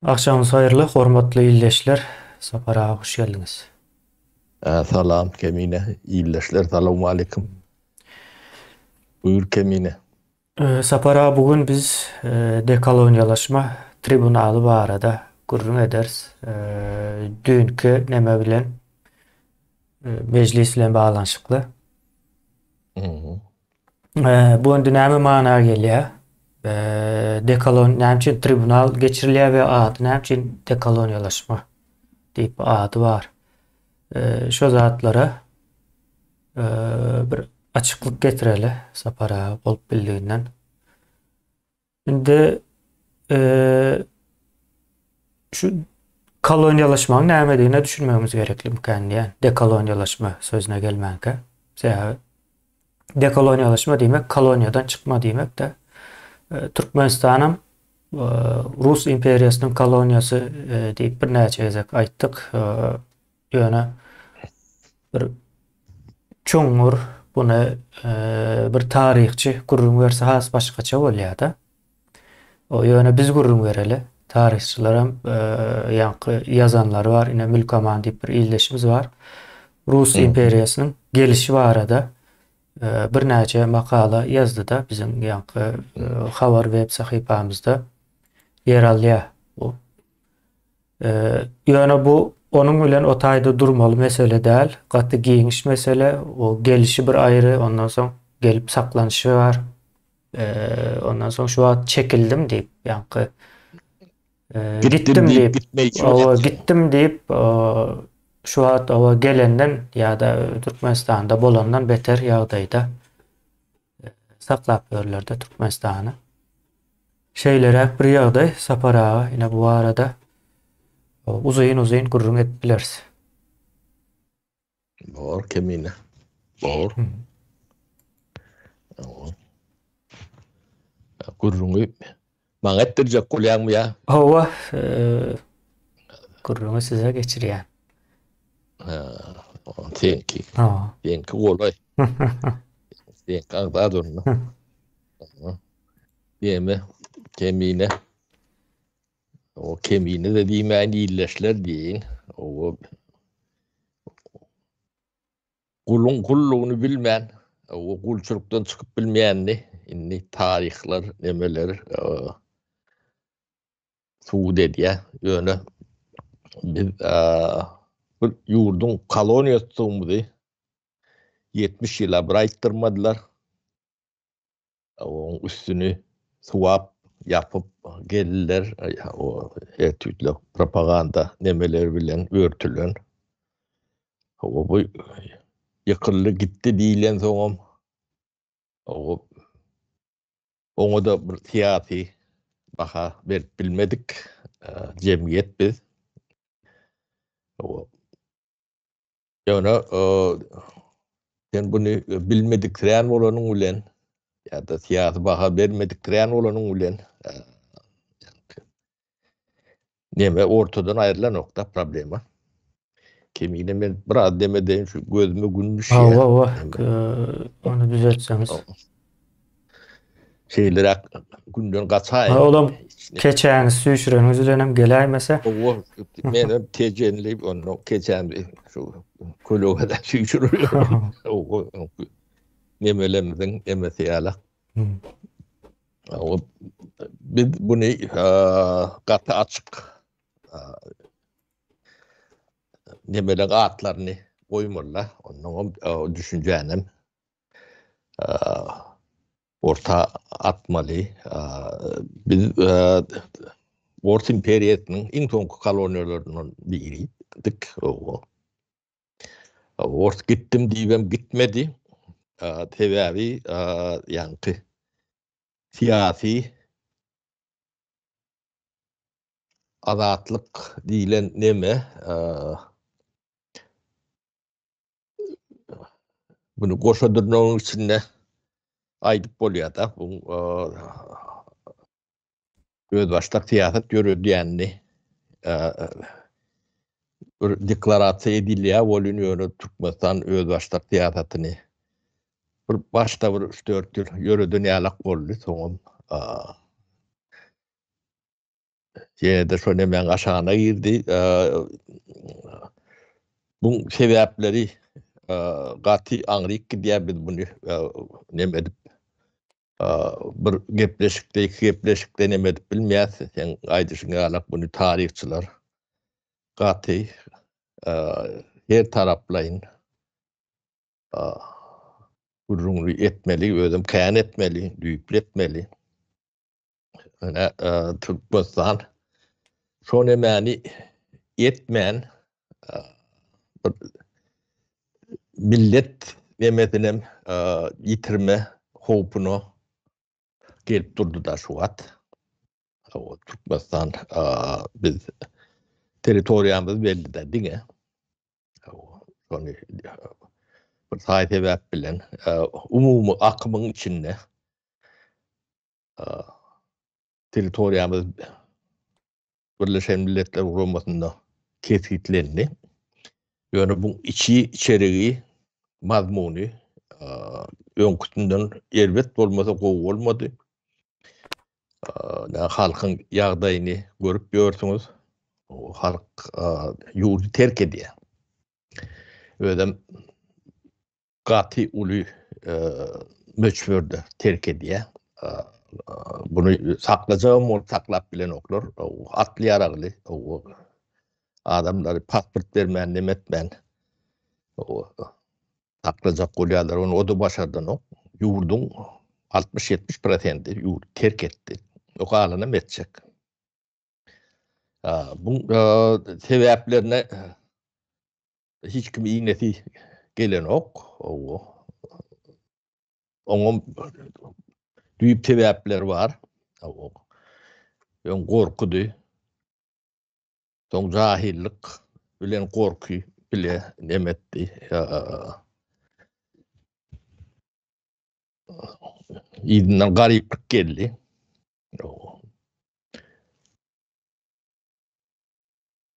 Akşamınız hayırlı, hormatly illeşler. Sapara hoş geldiniz. Salam Kemine. İyileşler. Selamun aleyküm. Buyur Kemine. Sapara bugün biz dekoloniyalaşma tribunalı barada gurrun ederiz. Dünkü neme bilen meclisle bağlanışıklı. Hı hı. Bu näme mana gelýär? Näme tribunal geçirilýär we ady näme dekoloniyalaşma diýip ady bar. Şo zatlara bir açıklık getireli sapara bolup bildiğinden. Şimdi şu kolonyalaşmanın näme diýine düşünmemiz gerekli mükemmel. Dekolonyalaşma sözüne gelmänkä. Seha dekolonyalaşma diýmek koloniyadan çıkma diýmek de. Türkmenistan'ın Rus imperiýasynyň koloniýasy diýip bir näçe gezek aýtdyk. Ýöne bir çoňur bunu bir tarihçi gurrun berse has başgaça bolýar-da. O ýöne biz gurrun bereli. Tarihçiler hem ýanky ýazanlar var. Ine Mülkaman diýip bir illeşimiz var. Rus Hı hı. imperiýasynyň gelişi barada bir näçe makala yazdy-da bizim ýanky habar web sahypamyzda yer alýar. Bu ýöne bu onun bilen o taýda durmaly mesele däl. Gaty giňiş mesele, o gelişi bir aýry, ondan soň gelip saklanyşy var. Ondan soň şu an çekildim diýip ýanky Gittim gittim deyip diýip gitmeyici o olacak. gittim diýip şu an o gelenden ýa-da Türkmenistanda bolandan beter ýagdaýda saklap ýörler-de Türkmenistany. Şeýlerek bir ýagdaý sapara ine bu arada uzayn gurrun etdiler. Doğru Kemine. Doğru. Gurrunu bana ettirecek kulyan mı ya? Hawa gurrunu size geçirýän. Senki. Ha. Senki kolay. Senki ağdadın. Yeme Kemine. O Kemine dediğim yani iyileşler deyin. O kulluğunu bilmeyen, o kulçuluktan çıkıp bilmeyenli, inni tarihler, nemeler, suud diye yöne biz bir yurdun kolonyasıydı. 70 yıla bıraktırmadılar. Onun üstünü swap yapıp geldiler. O etütle propaganda nemeler bilen örtülen. O bu yıkıldı gitti diyilen sonra onu da bir siyasi baha verip bilmedik. Cemiyet biz. Yani sen bunu bilmedikleyen olanın ulen ya da siyasi baha vermedikleyen olanın ulen neme ortadan ayrılan nokta problema. Kemiğine ben biraz demeden şu gözüme gülmüş ya. Hawa onu düzeltseniz. Şeyler günden Ha, kaçayım. olam keçäňiz süýşüreňiz bilen hem geläýmese. O benim tecenleyip onu geçen şu kologa da şişiriyor. O nemelemizin emesi yala. O biz bunu katı açık nemelen atlarını koymurlar. Onun o düşüncenim orta atmalı. Biz Rus İmperiyatı'nın en son koloniyalarından biriydik. Rus gittim diyem gitmedi. Tevavi yankı siyasi azatlık diyilen neme bunu koşadırmanın içinde aydıp oluyor da bu özbaşlık siyaset görüyor diyenli bir deklarasyon ediliyor oluyor Türkmenistan özbaşlık siyasetini bir başta bir 3-4 yıl yürüdüğünü yalak oldu sonra Yine de şöyle hemen aşağına girdi. Bu sebepleri gati anrik diye biz bunu nemedik. Bir gepleşikte, iki gepleşikte nemedik bilmeyez. Sen aydışın alak bunu tarihçiler gati her taraflayın gururunu etmeli, özüm kayan etmeli, düyüpletmeli. Yani Türkmenistan şon emani etmeyen millet nemetinem yitirme hopunu gelip durdu da şu at. O Türkmenistan biz teritoriyamız belli de değil mi? Şonu bir sayı sebep bilen umumu akımın içinde teritoriyamız Birleşen Milletler Kuruması'nda kesitlendi. Yani bu içeriği mazmunu önkütünden elbet olmasa kovu olmadı. Halkın yağdayını görüp görsünüz. O halk yurdu terk ediyor. Öyle gati ulu möçvörde terk ediyor. Bunu saklayacağım ol saklap bilen oklar. Atlayaraklı. Adamları pasport vermeyen, demetmeyen saklayacak oluyorlar. Onu o da başardan o. Yurdun 60-70% yurdu terk etti. O halına metecek. Bu sebeplerine hiç kim iğnesi gelen ok. Onun büyük sebepler var. Son korkudu. Son cahillik. Bilen korku. Bile nemetti. İdinden gariplik geldi.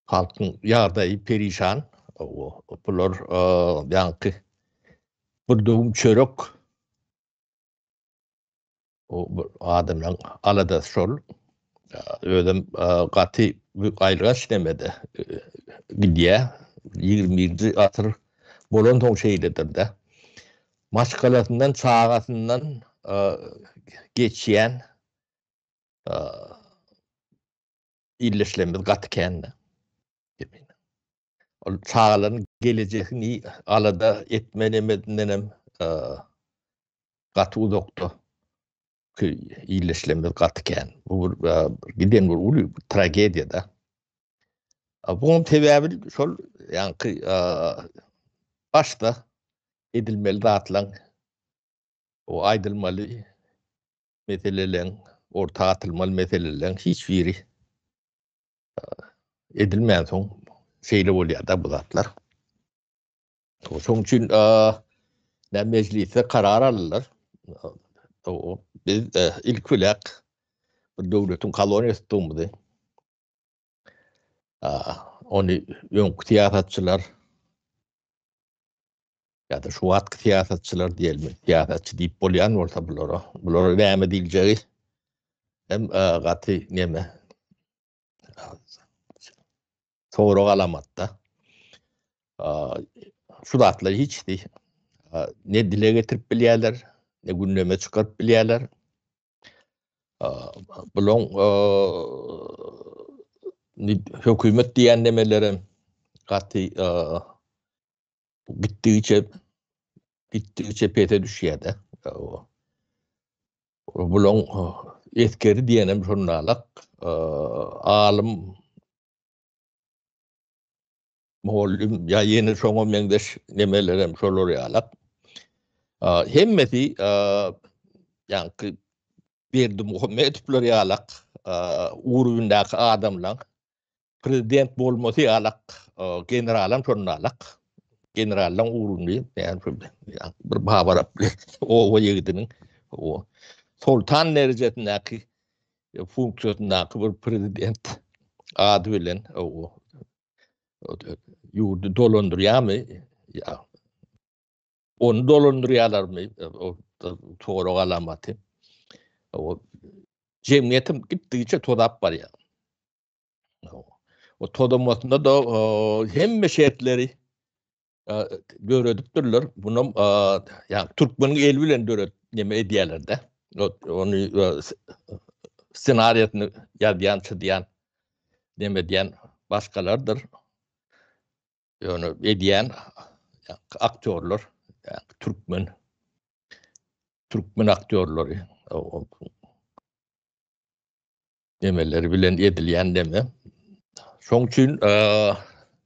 Halkın yardayı perişan. Bunlar yankı bir doğum çörek o adamın alada sol ödem katı aylığa işlemedi gidiyor 20. atır bolon ton şeydedir de maskalasından çağasından geçen illeşlemez katı kendine. Çağların geleceğini alada etmenemediğinden katı uzakta iyileşlemez katken. Bu giden bir ulu tragediyada. Bunun sebebi şol yani başta edilmeli dağıtılan o aydılmalı meselelerin orta atılmalı meselelerin hiçbiri edilmeyen son şeyle oluyor da bu zatlar. Onun için ne meclise karar alırlar. Biz ilk olarak devletin kolonyası tutmadı. Onu yok siyasetçiler ya da şu at siyasetçiler diyelim. Siyasetçi deyip bolyan olsa bunlara devam edileceği hem katı neme soru alamatta şu atları hiç değil. Ne dile getirip biliyorlar, ne gündeme çıkarıp biliyorlar. Bunun hükümet diyenlemelerim katı gittikçe pete düşüyor da. Bunun etkeri diyenem şunlarlık alım muhallim ya yeni şoňa meňdeş nemelerem şolar ýalap. Hemmeti ýanky Berdi Muhammedowlar ýalak urundaky adamlar prezident bolmasy ýalak generalam şonalak. Generalam urundy ýani bir babarap o ýigidiniň o sultan derejetindäki funksiýasyndaky bir prezident ady bilen o yurdu dolandırýarmy? Ya onu dolandırýarlarmy? O toğra alamaty. O cemiyetim gitdigiçe todap barýar. O todamasında da hemme şertleri döredipdirler. Bunu yani Türkmenin el bilen döret neme ediyorlar. Onu senaryosunu yazyan, çiziyen, neme diyen başkalardır. Yani ediyen yani aktörler, yani Türkmen aktörleri, nemeleri bilen edilen neme. Şoň üçin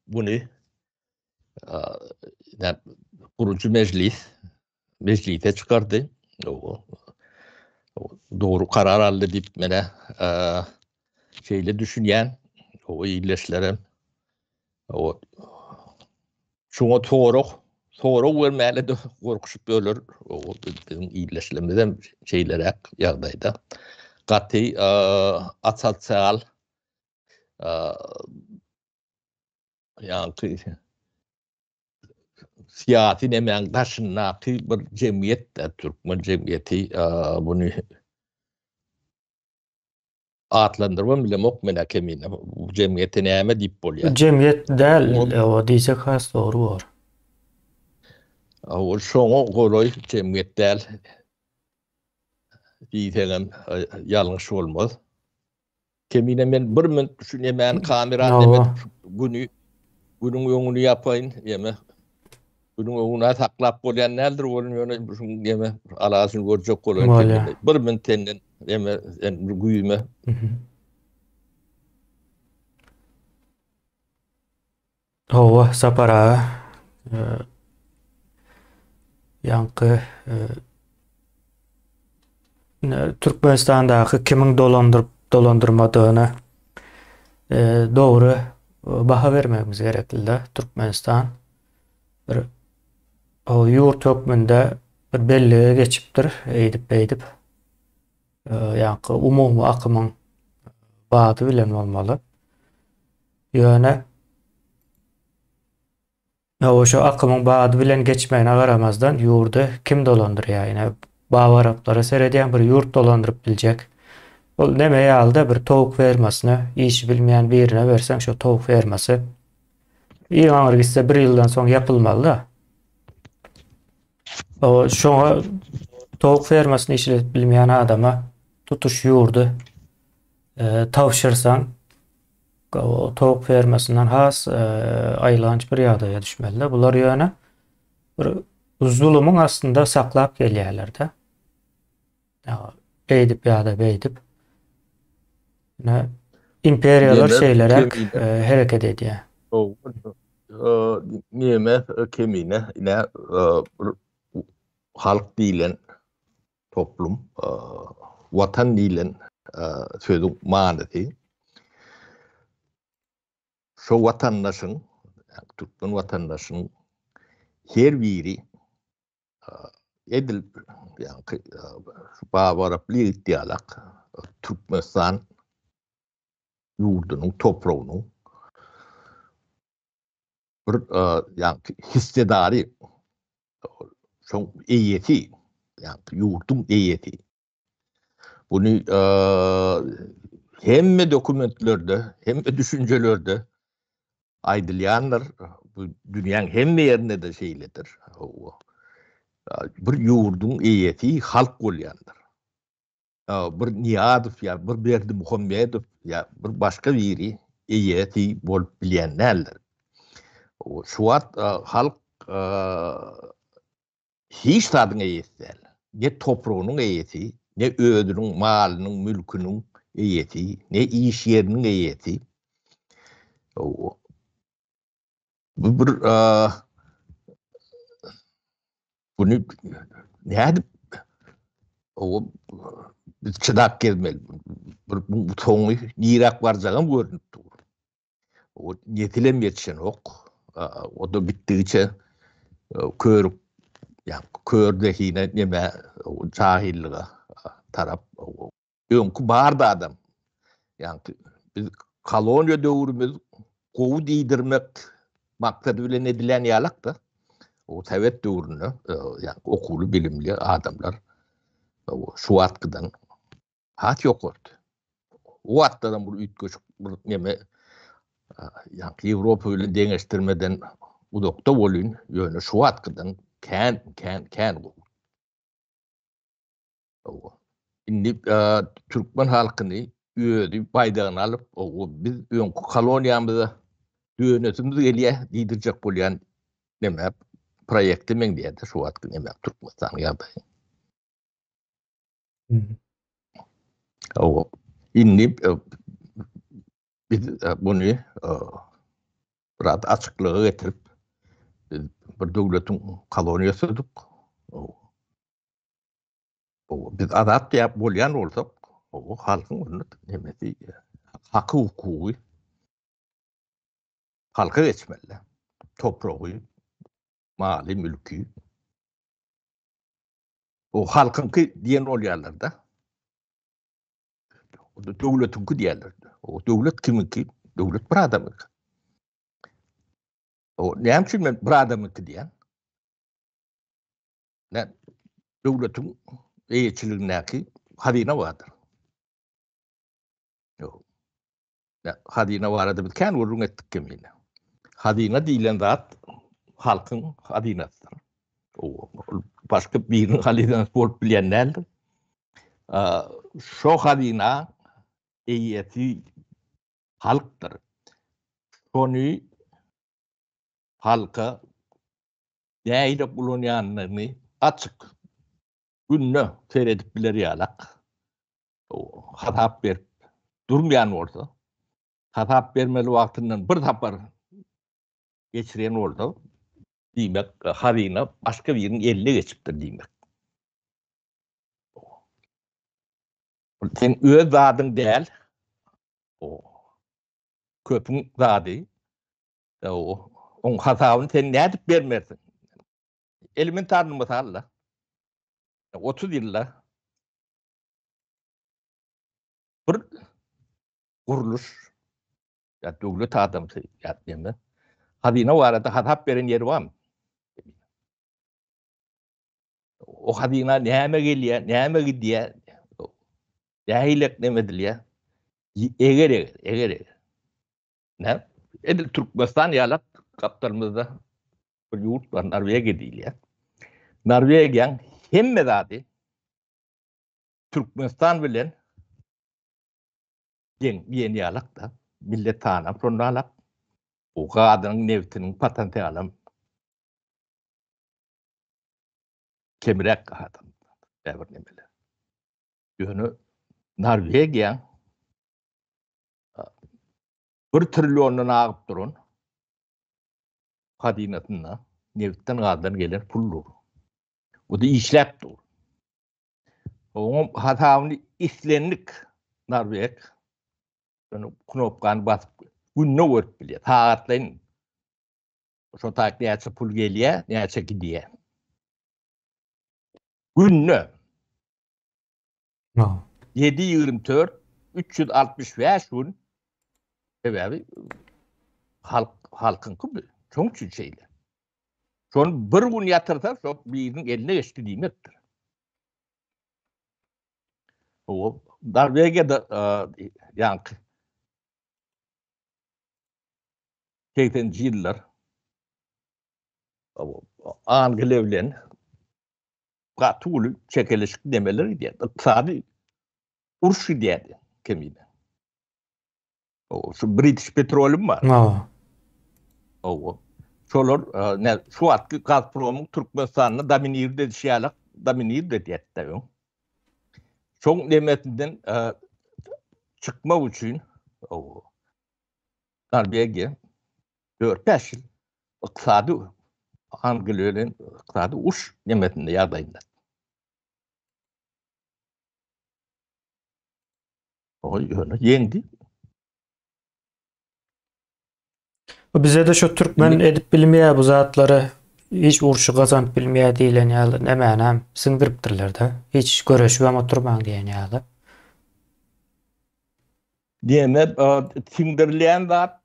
bunu yani kurucu meclise çıkardı. O doğru karar aldı deyip mene şeyle düşünyen o iyileşlerim o şuna soğuk vermeli de korkuşup ölür o bizim iyileşlerimizden şeylere yağdaydı. Katı asatsal yani siyasi nemen taşınakı bir cemiyet de Türkmen cemiyeti bunu adlandırma bile mokmena kemine bu cemiyete neyme deyip bolýar. Cemiyet değil, o diýsek has doğru var. O şoňa goloy cemiyet däl diýsegem ýalňyş bolmaz. Kemine men bir min düşünemen kameran No. demek günüň öňüni ýapaýyn ýeme günüň öňüne taklap bolýan nädir bolýan ýöne şu ýeme alasyny görjek bolan Bolýar. kemine bir min tenden ýeme bir güýme Hova sapara yankı Türkmenistandaky kimin dolandyrmadygyny doğru baha vermemiz gerekli. Türkmenistan bir o yurt hökmünde bir belli geçipdir, eýdip yankı umumy akymyň bady bilen bolmaly. Ýöne şu akymyň bady bilen geçmeýine garamazdan ýurdy kim dolandyrýar? Ýene Bawa Araplara serediýän bir ýurt dolandyryp biljek. Ol neme ýalda bir towuk fermasyny iş bilmeýän birine berseň şo towuk fermasy iň aňyr gitse 1 ýyldan soň ýapylmaly da. O şoňa towuk fermasyny işletip bilmeýän adama tutuş ýurdy tawşyrsaň o towuk fermasyndan has aýlanç bir ýagdaýa düşmeli. Bular ýöne bir zulümün aslında saklap gelýärler de. Eýdip ýa-da beýdip imperiyalar şeylerek hareket edýär. o niýeme kemine ine halk diýilen toplum watan diýilen sözüň manysy şo watandaşyň Türkmen watandaşyň her biri edil yani Bawa Araply iddialak Türkmenistan ýurdunyň topragynyň bir yani hissedary şoň eýeti yani ýurduň eýeti. Bunu hemme dokumentlerde, hemme düşüncelerde aýdylýanlar bu dünýäň hemme ýerinde de şeýledir. Bir ýurduň eýeti halk bolýandyr. Bir Niýazow ýa bir Berdimuhammedow ýa bir başga biri eýeti bolup bilýänler. Şu wagt halk hiç tadyň eýeti däl. Ne topragynyň eýeti, ne ödüniň, malynyň, mülküniň eýeti, ne iş ýeriniň eýeti. Bu bir bunu nädip o biz çydak gelmeli. Bu toňy ýirak barjagam görünip dur. O ýetilem ýetişen ok. O da bitdigiçe körüp yani kördehine neme cahillige tarap öňkü barda adam. Yani biz koloniýa döwrümüz gowy diýdirmek maksady bilen edilen ýalak da o Sovet döwrüne yani okuly bilimli adamlar şu wagtdan hat ýokurdy. O wagtdan bu üýtgeç neme Yani Avrupa ile deňeşdirmeden udakda bolýan ýöne şu atkydan kän. Indi Türkmen halkyny öýdi baýdagyny alyp, biz öňkü koloniýamyza döwletimiz gelýär diýdirjek bolýan näme proýekti meň diýdi şu wagtda näme Türkmenistan ýa-da. Indi biz buny biraz açyklyga getirip bir döwletiň koloniýasydyk. Biz azat diýip bolýan bolsak, halkyň nämesi haky hukuky halka geçmeli. Topragy, maly mülki. O halkynky diýen bolýarlar da. O döwletiňki diýerler. O döwlet kiminki? Döwlet bir adamyky. O näme üçin men bir adamyky diýen? Döwletiň eýetçiligindäki hazina bardyr. Hazina barada biz kän urun etdik kemine. Hazina diýilen zat halkyň hazinasydyr. Başka birinin hazinasy bolup bilýänler. Şo hazina eýeti halkdyr. Şonu halka näýle bulanýanyny açyk günne seredip biler ýalak. Hatap berip durmayan bolsa, hatap bermeli wagtyndan bir tapar geçiren bolsa, diýmek hazina başka biriniň eline geçipdir diýmek. Sen öz zadyň däl, köpüň zady, oň hasabyny sen nädip bermersiň? Elementarny mysalla 30 ýylda bir guruluş ya döwlet adamsy ýa-da hazina barada hatap beren ýeri barmy? O hazina näme gelýär, näme gidýär? Nähilek näme dilýär? Eger. Ne? Edil Türkmenistan ýalak kaptarmyzda bir ýurt bar, Norwegiýa diýilýär. Norwegiýaň hemme zady Türkmenistan bilen ýen ýalak da millet tanap şonu alap o gadynyň newtiniň patenty alam kemirek gadan bäbir nemeler. Ýöne Norwegiýa 1 trilyondan agyp duran hazinatyna newtden gadan gelen pullar. O da işläp dur. O hatawyny islenlik Norweg knopkany basyp günne görüp bilýär. Saatlaryň şo taýda näçe pul gelýär, näçe gidýär. Günne 7-24 365 gün sebäbi halkynky çoň çüçeýler. Şonu bir gün ýatyrsa, şo biriniň eline geçdi diýmekdir. O Norwegiýada ýanky 80-nji ýyllar Anglia bilen gatyly çekeleşik demeler diýer. Iqtisady uruş diýerdi kemine. O şu British Petroleum bar. Şolar şu wagtky Gazpromyň Türkmenistanyny dominirde diýýärler, dominirde diýetdi. Çoň nemetinden çykmak üçin Norwegiýa 4-5 ýyl iqtisady Anglia bilen iqtisady uruş nemetinde ýagdaýynda. Yendi. Bize de şu Türkmen edip bilmeýär bu zatlary hiç uruşy gazanyp bilmeýär diýilen ýaly nämänem syňdyrypdyrlar da. Hiç göreşip hem oturmaň diýen ýaly. Diýme syňdyrylan zat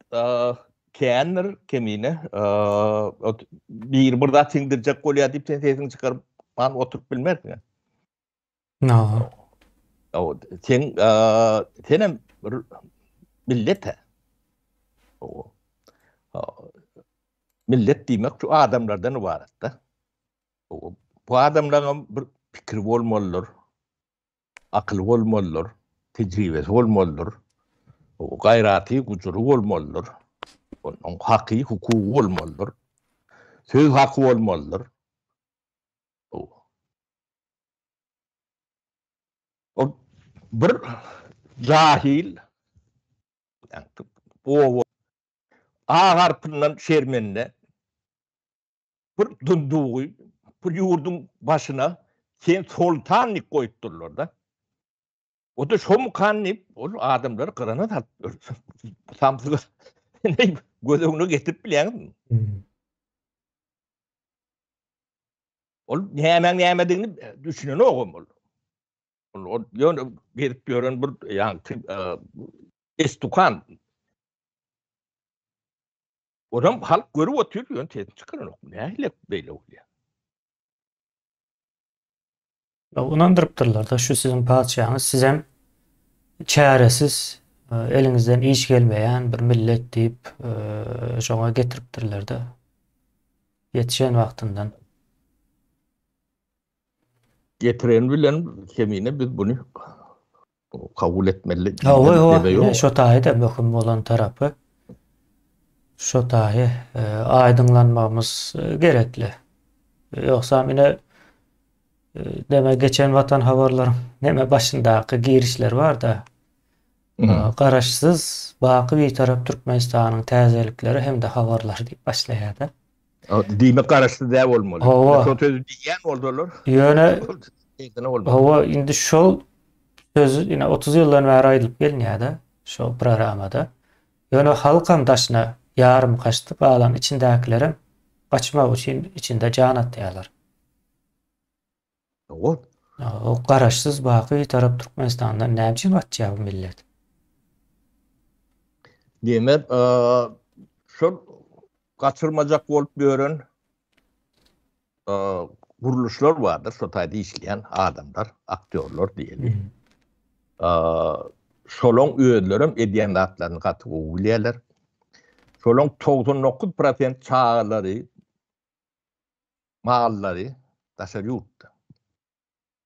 kändir kemine bir zat syňdyrjak bolýar diýip sen sesiň çykaryp man oturup bilmersiň. Sen senem millete millet demek şu adamlardan ibaret da. Bu adamların bir fikri bolmalılar, akıl bolmalılar, tecrübesi bolmalılar, o gayrati gücürü bolmalılar, onun hakkı, hukuku bolmalılar, söz hakkı bolmalılar. O bir cahil, yani o A harfinden şermenine bir dunduğu, bir yurdun başına sen sultanlık koyutturlar da. O da şom kanip, o adamları kırana tartıyor. Samsıgı gözünü getirip bilen. O neyemediğini düşünün oğum. O yönü verip gören bir yani estukan. Oram halk görüp oturuyor, yön tesin çıkarın oğum. Neyle böyle oluyor? Unandırıptırlar da şu sizin padişahınız siz hem çaresiz elinizden iş gelmeyen bir millet deyip şoňa getiripdirler da yetişen wagtyndan. Getiren bilen kemine biz bunu kabul etmeli Hawa deme ine yok. şo taýda möhüm bolan tarapy şo taýy aýdyňlanmamız gerekli. Ýoksa mine deme geçen vatan habarlarım neme başındaky girişler var da garaşsız baky bir tarap Türkmenistanyň täzelikleri hem de habarlar diýip başlaýar. Dime karıştı da olmalı. Hawa Şu sözü diyen oldular. ýöne Ne olmalı. hawa indi şol sözü ine 30 ýyldan bäri aýdylyp gelýär-de şo programmada. Ýöne halkam daşyna ýarym kaçdy, galan içindäkilerim kaçmak üçin içinde can atýarlar. O O garaşsız baky tarap Türkmenistandan näme üçin atýar bu millet? demek şu kaçırmacak bolup görün kuruluşlar vardır. Şu taýda işleyen adamlar, aktörler diyelim. Şolong öýlerim edýän zatlaryny gaty gowulýarlar. Şolong 99% çağlary, mallary daşar ýurtda.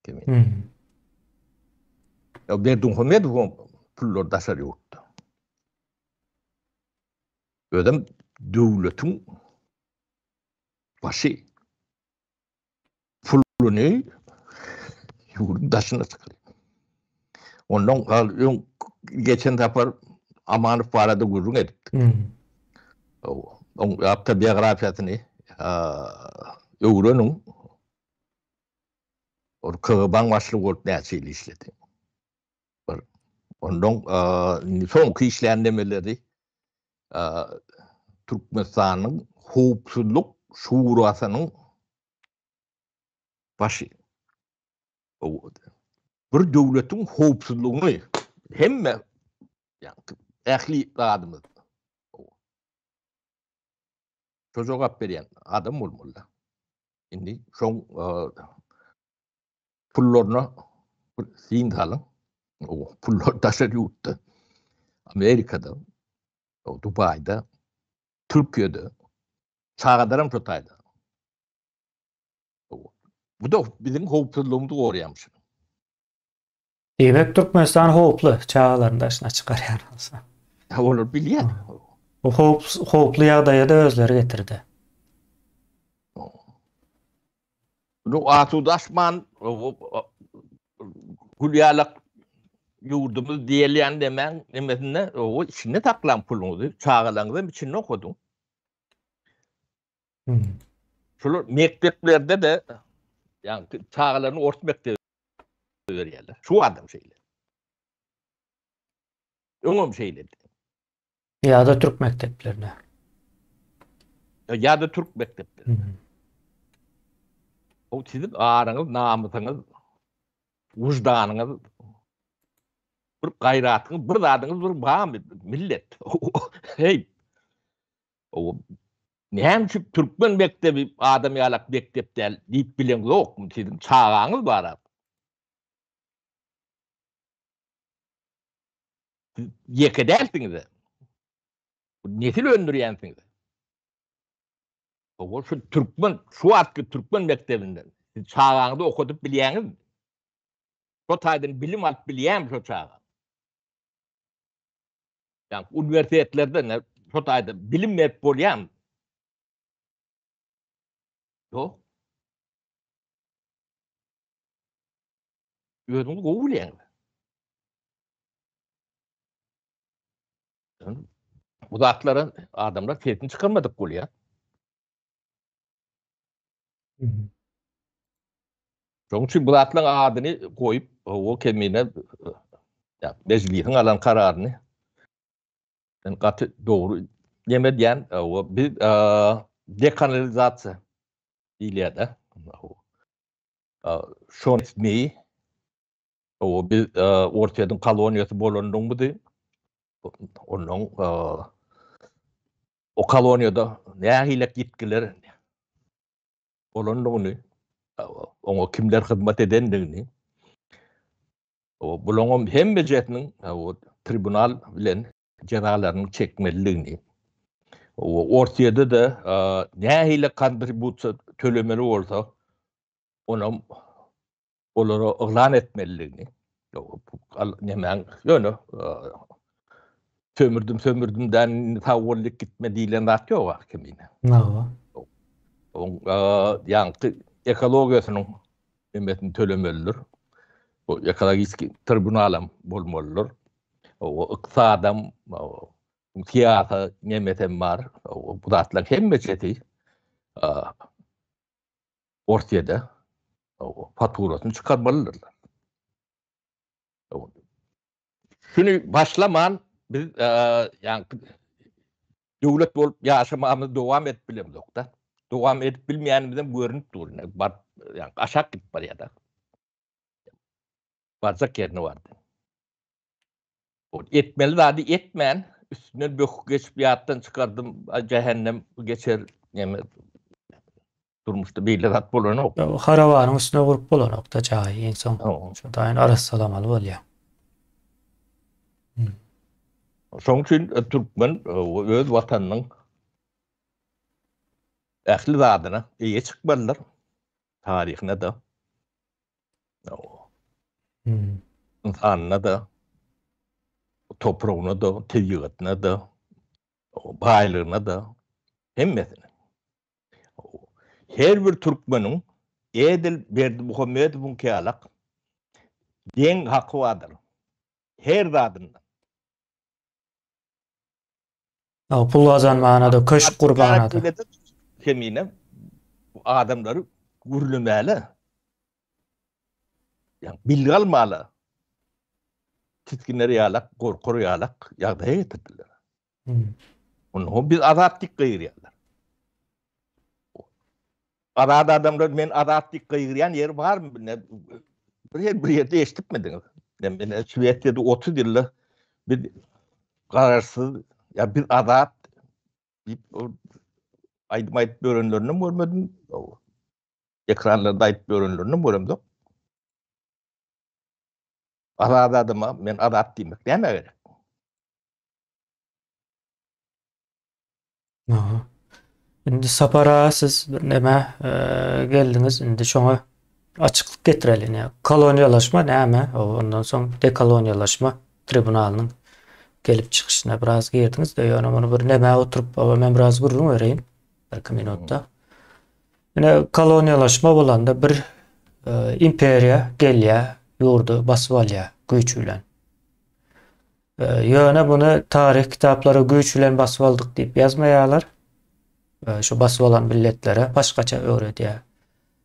Kimin? Ya Berdimuhamedov pullar daşar ýurtda. Ödem döwletiň başy puluny ýurdun daşyna çykar. Ondan geçen tapar Amanow barada gurrun edip. On yapta biyografiýasyny öwreniň or KGB'ň başlygy bolup näçe ýyl işledi. Ondan soňky işlenmeleri Türkmenistanyň howpsuzlyk şurasynyň başy. Bir döwletiň howpsuzlygyny hemme ähli adamlar şo jogap berýän adam bolmaly. Indi şoň pullaryna sin salyň. O pullar daşar ýurtda. Amerikada, Dubaýda, Türkiýede, çağadaram şo taýda. Bu da bizim howpsuzlygymyzy goraýarmyş. Demek Türkmenistan howplu çağlarynın daşyna çykarýar bolsa. Olar bilýär. O howplu ýagdaýda özleri getirdi. Bu atudaşman Hülyalık yurdumuz diýelýän demen nemesine o içinde taklan puluňyzy çağalaňyzdan içinde okudum. Şol mekteplerde de yani çağalaryny orta mektebi berýärler. Şu adam şeýle. Öňüm şeýle. Ya da Türk mekteplerine. Ya da Türk mektepleri. O sizin araňyz, namysyňyz, wujdanyňyz, bir gaýratyňyz, bir zadyňyz, bir bam millet. Hey. O näme şu Türkmen mektebi adam ýalak mektep däl diýip bilen ýokmy sizin çağaňyz bar. Ýeke dälsiňiz. Nesil öndürýänsiňiz. O şu Türkmen, şu atki Türkmen mektebinden çağağında okudup bilýäňiz. O taýdan bilim alyp bilýän şu çağa. Yani üniversitetlerde ne şu taýda bilim mep bolýan. Ýok. Özüňiz gowy bilýän. Bu zatlara adamlar sesini çıkarmadık bolýar. Şoň üçin bu zatlaryň adyny goýup o kemine ya meclisiň alan kararyny gaty dogry ýemedýän o bir dekanalizasiýa diýilýär-de. Şoň ismi o bir ortadan koloniýasy bolandyň bu onun o koloniýada nähilek gitkiler bolandygyny oňa kimler hyzmat edendigini o bulaňam hemme jetiniň o tribunal bilen jazalaryny çekmeliligini o ortaýada da nähilek kontribusiýa tölemeli bolsa onam olara ıglan etmeliligini nämen ýöne sömürdümden tawurlyk gitme diýilen zat ýok kimine. Ýa-ni ekologiýasynyň emmetini tölemelidir. O ekologik tribunalam bolmalydyr. O ykdysadam, siyasa nemeten bar. Bu zatlar hemme jeti ortaýada faturasyny çykarmalydyrlar. Şunu başlaman biz yani döwlet bolup ýaşamamyzy dowam edip bilemdik da. Dowam edip bilmeýänimizden görünüp dur. Yani aşak gidip barýar-da. Barzak ýerine bardy. O etmeli zady etmän, üstüne böküp geçip ýatdan çykardym, cehennem geçer näme durmuşda beýle zat bolanok. Harawanyň üstüne gurup bolanok da jaý insan. Şu daýyn arassalamaly bolýar. Şoň üçin Türkmen öz watanynyň ähli zadyna eýe çykmalylar. Taryhyna da. İnsanyna da, topragyna da, tebigatyna da, baýlygyna da, hemmesine. Her bir Türkmeniň Edil Berdimuhammedowyň kälak deň haky bardyr. Her zadynda. Pul gazanmagana köşk gurbana da. Kemine adamlary gürlemäli. Yani bilgi almalı. Titkinleri ýalak, gorkur ýalak ýagdaýa getirdiler. Onu biz azatlyk gaýrýarlar. Arada adamlar men azatlyk gaýrýan ýer barmy? Bir ýerde eşitipmediňiz. Men Swediýada 30 ýyllyk bir gararsyz ya bir azat aýdyp börenlerini görmedim. Ekranlarda aýdyp börenlerini görmedim. Arada adama men azat diýmek näme gerek? Indi sapara siz bir näme geldiňiz, indi şoňa açyklyk getireli. Koloniýalaşma näme? Ondan soň dekoloniýalaşma tribunalynyň gelip çykyşyna biraz girdiňiz de, ýöne muny bir näme oturup, men biraz gurrun bereyim. 1 minutda. Ine koloniýalaşma bolanda bir imperiýa gelýär, ýurdu basyp alýar güýç bilen. Ýöne muny tarih kitaplary güýç bilen basyp aldyk diýip ýazmaýarlar. Şu basyp alan milletlere başgaça öwredýär.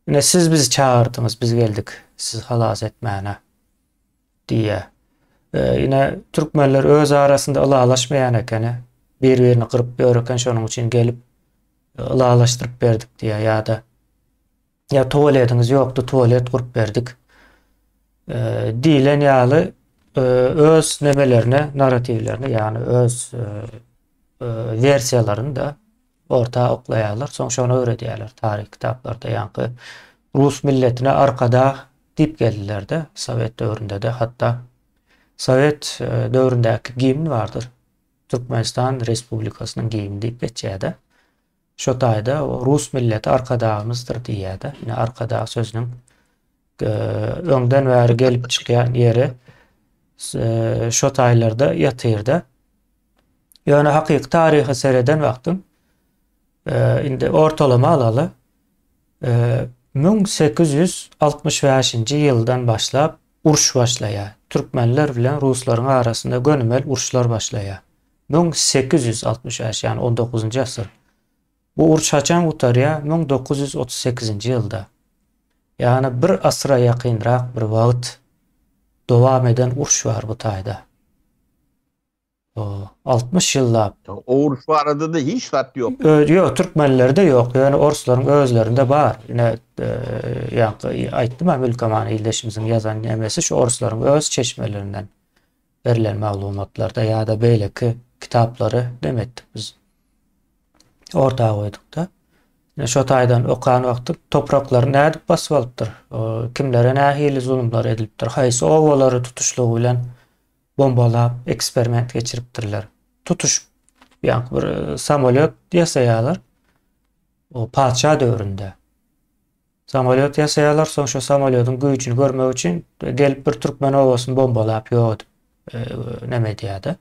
Ine siz bizi çağırdyňyz, biz geldik siz halas etmäne diýe. Ine türkmenler öz arasynda ılalaşmaýan ekeni, bir-birini kırıp ýöreken, şonuň üçin gelip ılalaşdyryp berdik diýe, ýa-da ýa tuwaletiniz ýokdy, tuwalet gurup berdik diýilen ýaly öz nemelerine, narrativlerini, ýani öz versiýalaryny da orta oklaýarlar. Soň şonu öwredýärler tarih kitaplarda, ýani Rus milletine arkada diýip geldiler de, Sovet döwründe de, hatta Sovet döwründäki gimn bardyr. Türkmenistan Respublikasynyň gimni diýip geçýär-de. Şo taýda o Rus milleti arkadağımızdır diýýär-de. Ine arkadağı sözüniň öňden bäri gelip çykýan ýeri şo taýlarda ýatyrdy. Ýöne hakyky taryhy sereden wagtym indi ortalama alaly 1865-nji ýyldan başlap uruş başlaýar. Türkmenler bilen Ruslaryň arasynda gönümel uruşlar başlaýar. 1865 ýani 19-njy asyr. Bu uruş haçan gutarýar 1938-nji ýylda. Ýani bir asyra ýakynrak bir wagt dowam eden uruş bar bu taýda. 60 ýyllap. O uruş barada da hiç tat yok. Yok, Türkmenlerde yok. Yani Orusların özlerinde var. Yine aýtdym hem Ülkeman ildeşimizin yazan nemesi şu Orusların öz çeşmelerinden verilen maglumatlarda ya da beýleki kitaplary demetdik biz. Ortağa koyduk da. Yine şu taýdan okan wagty topraklary nädip basyp alypdyr. Kimlere nähili zulümler edilipdir. Haýsy owalary tutuşlugy bilen bombalap, eksperiment geçiripdirler. Tutuş bir samolyot yasayalar. O padşah dövründe. Samolyot yasayalar, soň şu samolyotun güýçini görmek üçin gelip bir Türkmen owasyny bombalap ýok. Näme diýýärdi?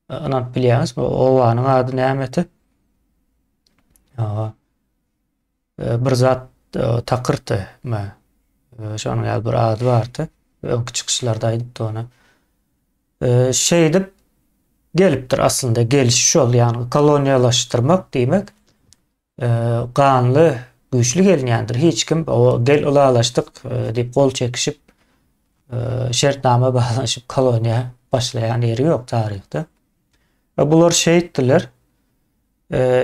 Anan bilýäňizmi? O owanyň ady nämeti? Bir zat takırtı. Şonuň ýaly bir ady bardy. Öňki çykyşlarda aýdypdy onu. Şey edip gelipdir aslında gelişi şol yani koloniyalaştırmak demek kanlı güçlü gelinyandır. Hiç kim o gel ulalaştık deyip kol çekişip şertname bağlanışıp koloniya başlayan yeri yok tarihte. Ve bular şehittiler.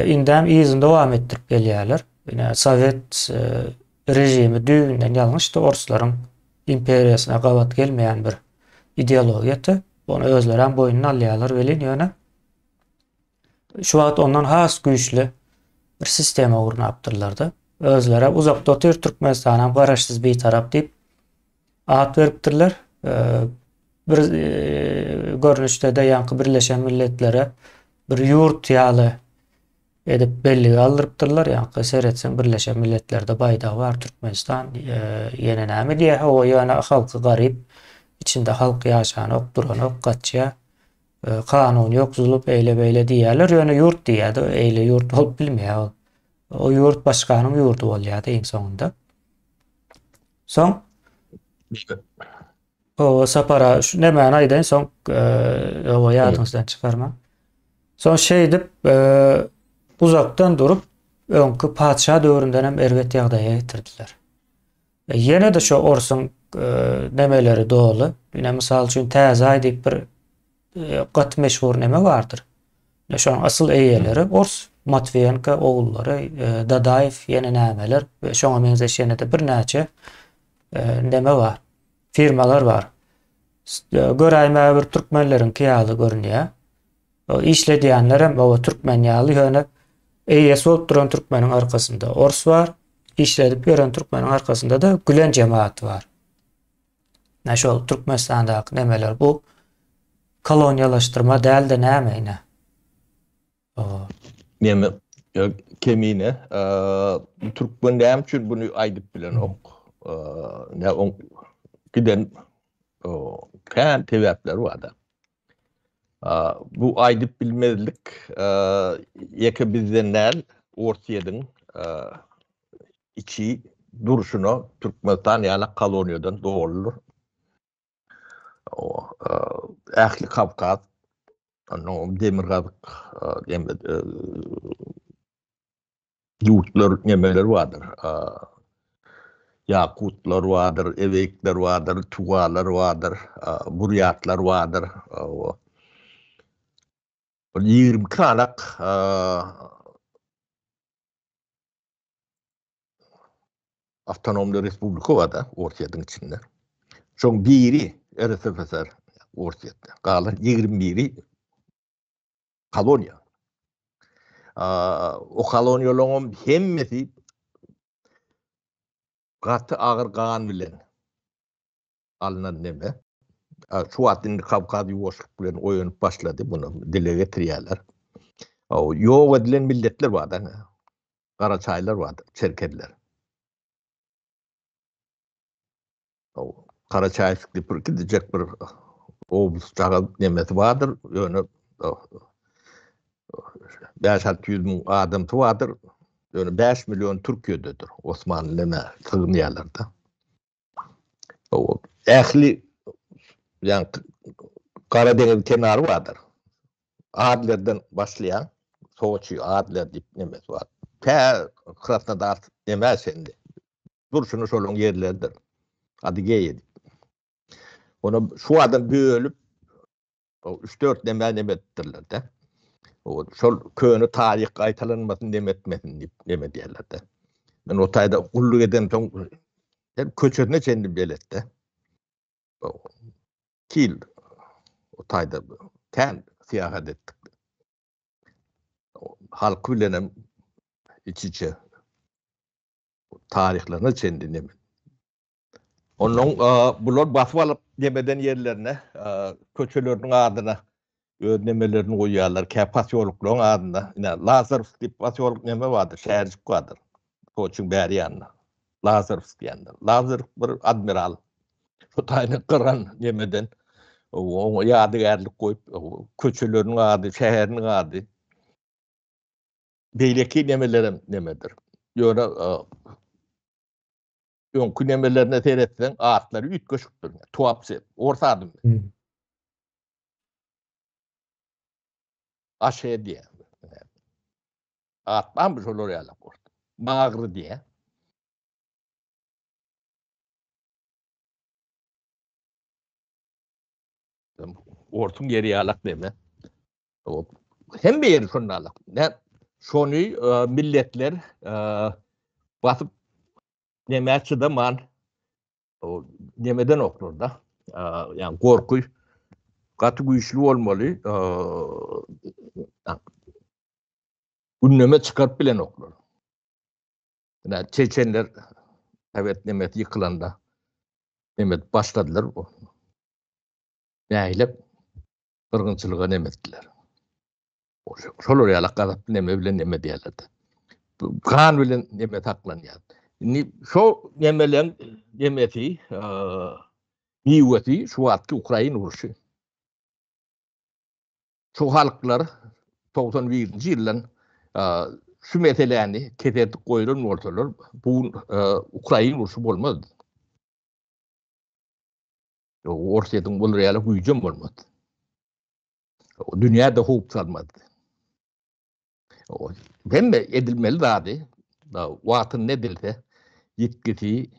İndem izin devam ettirip gelýärler. Yine Sovet rejimi düğünden yanlış da Orusların imperiýasyna gabat gelmeyen bir ideologiýaty. Onu özlerem boynuna alýarlar welin ýöne. Şu wagt ondan has güýçli bir sisteme urnapdyrlar-da. Özlere uzakda otyr Türkmenistanam garaşsyz bir tarap diýip at beripdirler. Bir görnüşde de ýanky Birleşen Milletlere bir ýurt ýaly edip belli aldyrypdyrlar. Ýanky seretsen Birleşen Milletlerde baýda bar Türkmenistan ýene näme diýär? O ýöne halky garyp içinde halk ýaşan ok duran ok gaçya kanun yok zulup eyle beýle diýerler. Ýöne ýurt diýýärdi. Eyle ýurt bolup bilmeýär. O ýurt başganyň ýurdu bolýardy en soňunda. Soň o sapara şu näme aýdan soň o ýadyňyzdan çykarma. Soň şey edip uzakdan durup öňkü padşah döwründen hem erwet ýagdaýa getirdiler. Ýene de şu Orusyň nemeleri dolu. Yine misal üçin täze aýdyp bir gat meşhur neme bardyr. Şu an asıl eýeleri Orus Matviyenka oğulları, Dadaev ýene nämeler we şoňa benzeş ýene de bir näçe neme var. Firmalar var. Göräýme bir türkmenleriň kiýaly görünýär. O işledýänler hem o türkmen ýaly ýöne eýesi bolup duran türkmeniň arkasynda Orus var. İşledip ýören türkmeniň arkasynda da Gülen cemaati var. Näşol Türkmenistandaky nemeler bu koloniyalaştırma däl de nämeýne? Näme kemine Türkmen näme üçin bunu aýdyp bilen ok. Ne on giden kan tebäpler barda. Bu aýdyp bilmezlik ýeke bizden näl Orsiýadyň içi duruşuna Türkmenistan ýaly koloniýadan doğrulur. O ähli Kavkaz, Demirgazyk ýurtlar nemeler bardyr. Yakutlar vardır, Evekler vardır, Tugalar vardır, Buryatlar vardır. 20 kanak Avtonomlu Respublika var da Orsiýadyň içinde. Şoň biri RSFSR Orsiýada. Galan 21'i koloniýa. O koloniýalaryň hemmesi gaty agyr gan bilen alınan neme. Şu wagtynda Kavkaz ýuwaşlyk bilen oýanyp başlady. Bunu dile getirýärler. Ýok edilen milletler var da. Karaçaylar vardır, Çerkediler. O Karaçaylık bir gidecek bir obus çağı nemeti vardır. Yani 500 bin adam vardır. Yani 5 milyon Türkiye'dedir. Osmanlı neme sığınayalarda. O ehli yani Karadeniz kenarı vardır. Adilerden başlayan Soğuçu, Adiler dip nemesi var. Te Krasnodar nemez şimdi. Durşunu şolun yerlerdir. Adıge'ye. Onu şu adam bölüp 3-4 nemettirler de. O şol köyünü tarih kaytalanmasın demetmesin deme diyorlar da. Ben o tayda kulluk eden son köçörüne kendim belette. O kil o tayda ten siyahat ettik. Halkı bilenem iç içe tarihlerini kendini. Onun bunlar basıp alıp yemeden yerlerine köçelerin adına ödemelerini koyuyorlar. Kepasyolukluğun adına. Yani Lazarus tip pasyoluk neme vardır. Şehircik vardır. Koçun beri yanına. Lazarus diyenler. Lazarus bir admiral. Şu tane kıran yemeden o yadigarlık koyup köçelerin adı, şehrin adı. Beyleki nemelerim nemedir. Yani yonkü nemelerine seyretsen ağaçları üç köşktür. Tuhapsı. Orta adım. Aşağı diye. Ağaçtan bir şey oraya laf orta. Mağrı diye. Ortun geri alak deme. Hem bir yeri şunu alak. Ne? Şunu milletler basıp nemeye çıdaman nemeden okur da. Yani korkuy katı güçlü olmalı. Gündeme çıkarıp bilen okur. Yani Çeçenler evet Nemet yıkılanda Nemet başladılar. Neyle kırgınçılığa Nemettiler. Şol oraya alakalı neme bilen neme diyorlardı. Kan bilen neme taklanıyor. Şu nemelen nemeti niyeti şu atki Ukrayna uruşu. Şu halklar 91. yıldan şu meseleni keterdik koyulun ortalar. Bu Ukrayna uruşu olmadı. Ortadan bu real hücum olmadı. Dünyada hop salmadı. Hem de edilmeli dahi. Vatın ne dilse yetkisi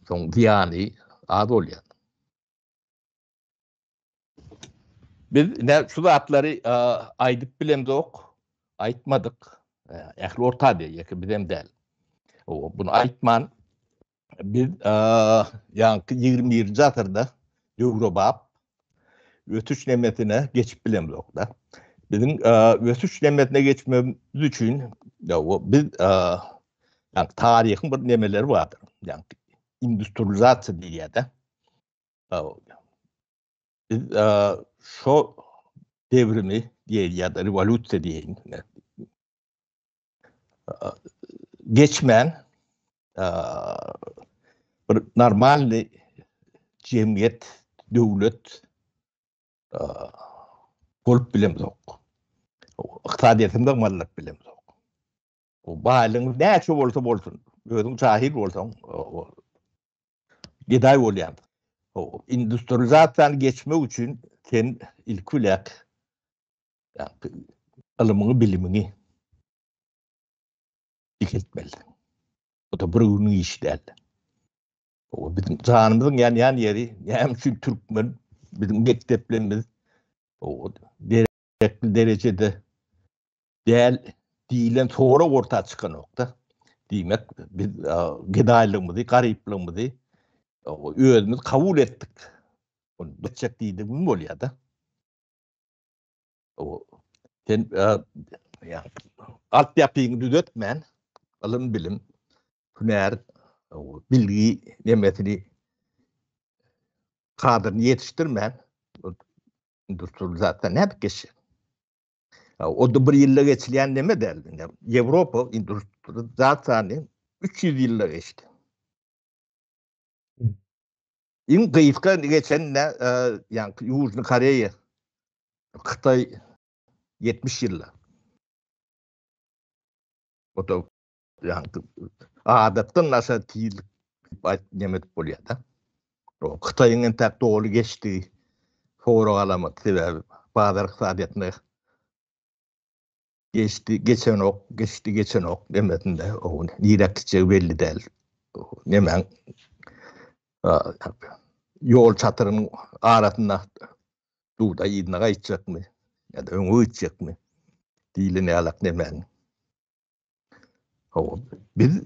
son diyani adı oluyor. Biz ne şu zatları aydık bilem de ok. Aytmadık. Ehli orta diye yakın bilem değil. Bunu aytman biz yani 20. asırda Avrupa ötüş nemetine geçip bilem de ok da. Bizim ötüş nemetine geçmemiz için biz yani tarihin bir nemeleri vardır. Yani endüstriyalizasyon diye de. Biz şu devrimi diye ya da revolüsyon diyeyim. Geçmen bir normal cemiyet, devlet bolup bilem yok. İktisadiyetinde mallık bilem yok. O bağlığın neyse olsa olsun. Özün cahil olsan giday olayan. O endüstriyalizasyon geçme için sen ilk olarak yani, alımını, bilimini dikiltmeli. O da bunun işi değil. O bizim canımızın yan yeri, hem şu Türkmen, bizim mekteplerimiz o derecede değilen sonra ortaya çıkan nokta. Demek biz gedaylığımızı, gariplığımızı özümüz kabul ettik. Onu geçecek değildi bu oluyor da. Sen yani, altyapıyı düzeltmeyen, alım bilim, hüner, bilgi nimetini kadrini yetiştirmeyen endüstriyel zaten ne bir kişi. O da bir yılla geçilen neme derdi. Avrupa endüstri zaten 300 yılla geçti. İn kıyıska geçen ne yani Yužny Koreya, Xitay 70 yılla. O da yani adattan aşağı tiyillik nemet bolýar da. O Xitay'ın en tak doğru geçti. Foro alamak sebebi bazı iqtisadiýatyny geçen ok demedinde o nirekçe belli değil. Nemen yol çatırının arasında duda yidine gaytjak mı ya da öňe gitjek mi diýilen alak nemen. O biz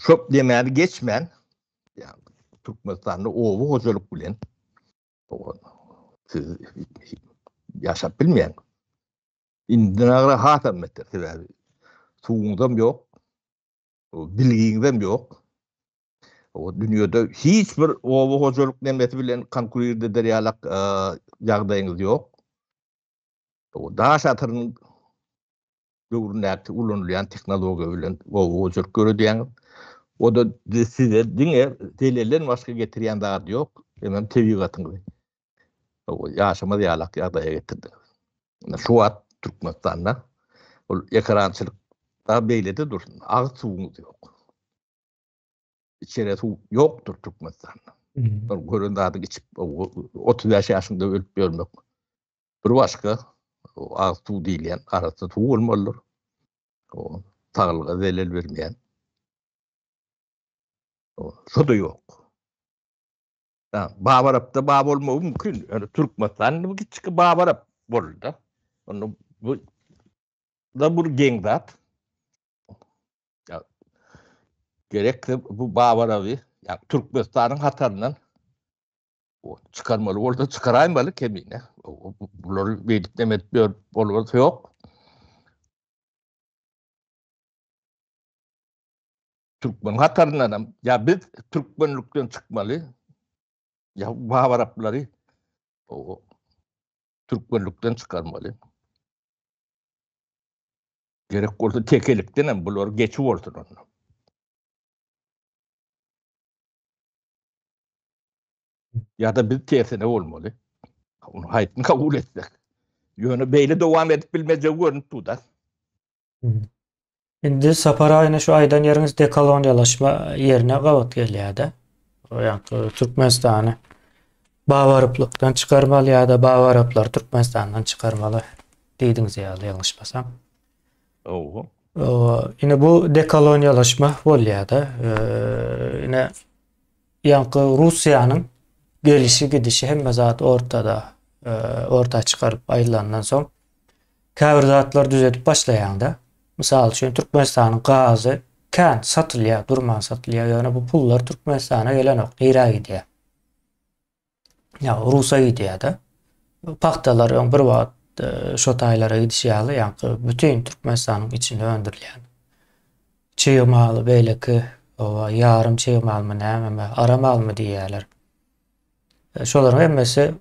şop demeli geçmen yani Türkmenistan'da owu hojalyk bilen siz yaşap bilmeyen indinagra hatam meter sebebi suğundan yok, bilgiğinden yok. O dünyada hiçbir owu hojalyk nemeti bilen konkurerde derýalak ýagdaýyňyz yok. O daş atyrynyň döwründe ulanylýan teknologiýa bilen owu hojalyk görýän o da size diňe delellen başga getirýän zat yok. Hemen tebigatyň o yaşama diýalak ýagdaýa getirdi. Şu wagt Türkmenistanda ol ekrançylykda beýlede dursun. Agy suwuňyz ýok. İçeri suw ýokdur Türkmenistanda. Görün zady içip 35 ýaşynda ölüp görmek. Bir başga agy suw diýilen arasy suw bolmalydyr. O saglyga zelel bermeýän. Şu da ýok. Babarapda bab bolmagy mümkin. Yani Türkmenistan bu kiçik babarap boldy. Onu bu da bir geň zat. Ya gerekli bu babarawy ya Türkmenistanyň hatarынан o çıkarmaly bolsa çıkaraýmaly kemine. Bular beýlik demet bolsa ýok. Türkmen hatarından ya biz Türkmenlikden çıkmaly. Ya babarapları o Türkmenlikden çıkarmaly. Gerek bolsa tekelikden hem bular geçip bolsun onu. Ya da biz tersine bolmaly. Onu haýtyn kabul etsek. Ýöne beýle dowam edip bilmeje görünüp da. Indi sapar aýyna şu aýdan ýeriňiz dekoloniýalaşma ýerine gabat gelýär-de. Yani Türkmenistany bawaraplykdan çıkarmaly ya da bawaraplar Türkmenistandan çıkarmaly diýdiňiz ýaly ýalňyşmasam. Ine bu dekoloniýalaşma bolýar-da. Ine ýanky Russiýanyň gelişi gidişi hemme zat ortada çıkaryp aýrylandan soň käbir zatlar düzetip başlaýanda. Misal üçin Türkmenistanyň gazy kan satylýar, durman satylýar. Ýöne bu pullar Türkmenistana gelen ok, ýere gidýär. Ya Rusya gidiyordu. Paktalar bir wagt şo taýlara gidişýärli, ýa-ni bütün Türkmenistanın içinde öndürilýän. Çeýmaly beýleki o yarım çeýmalmy näme, aramalmy diýýärler. Şolaryň hemmesi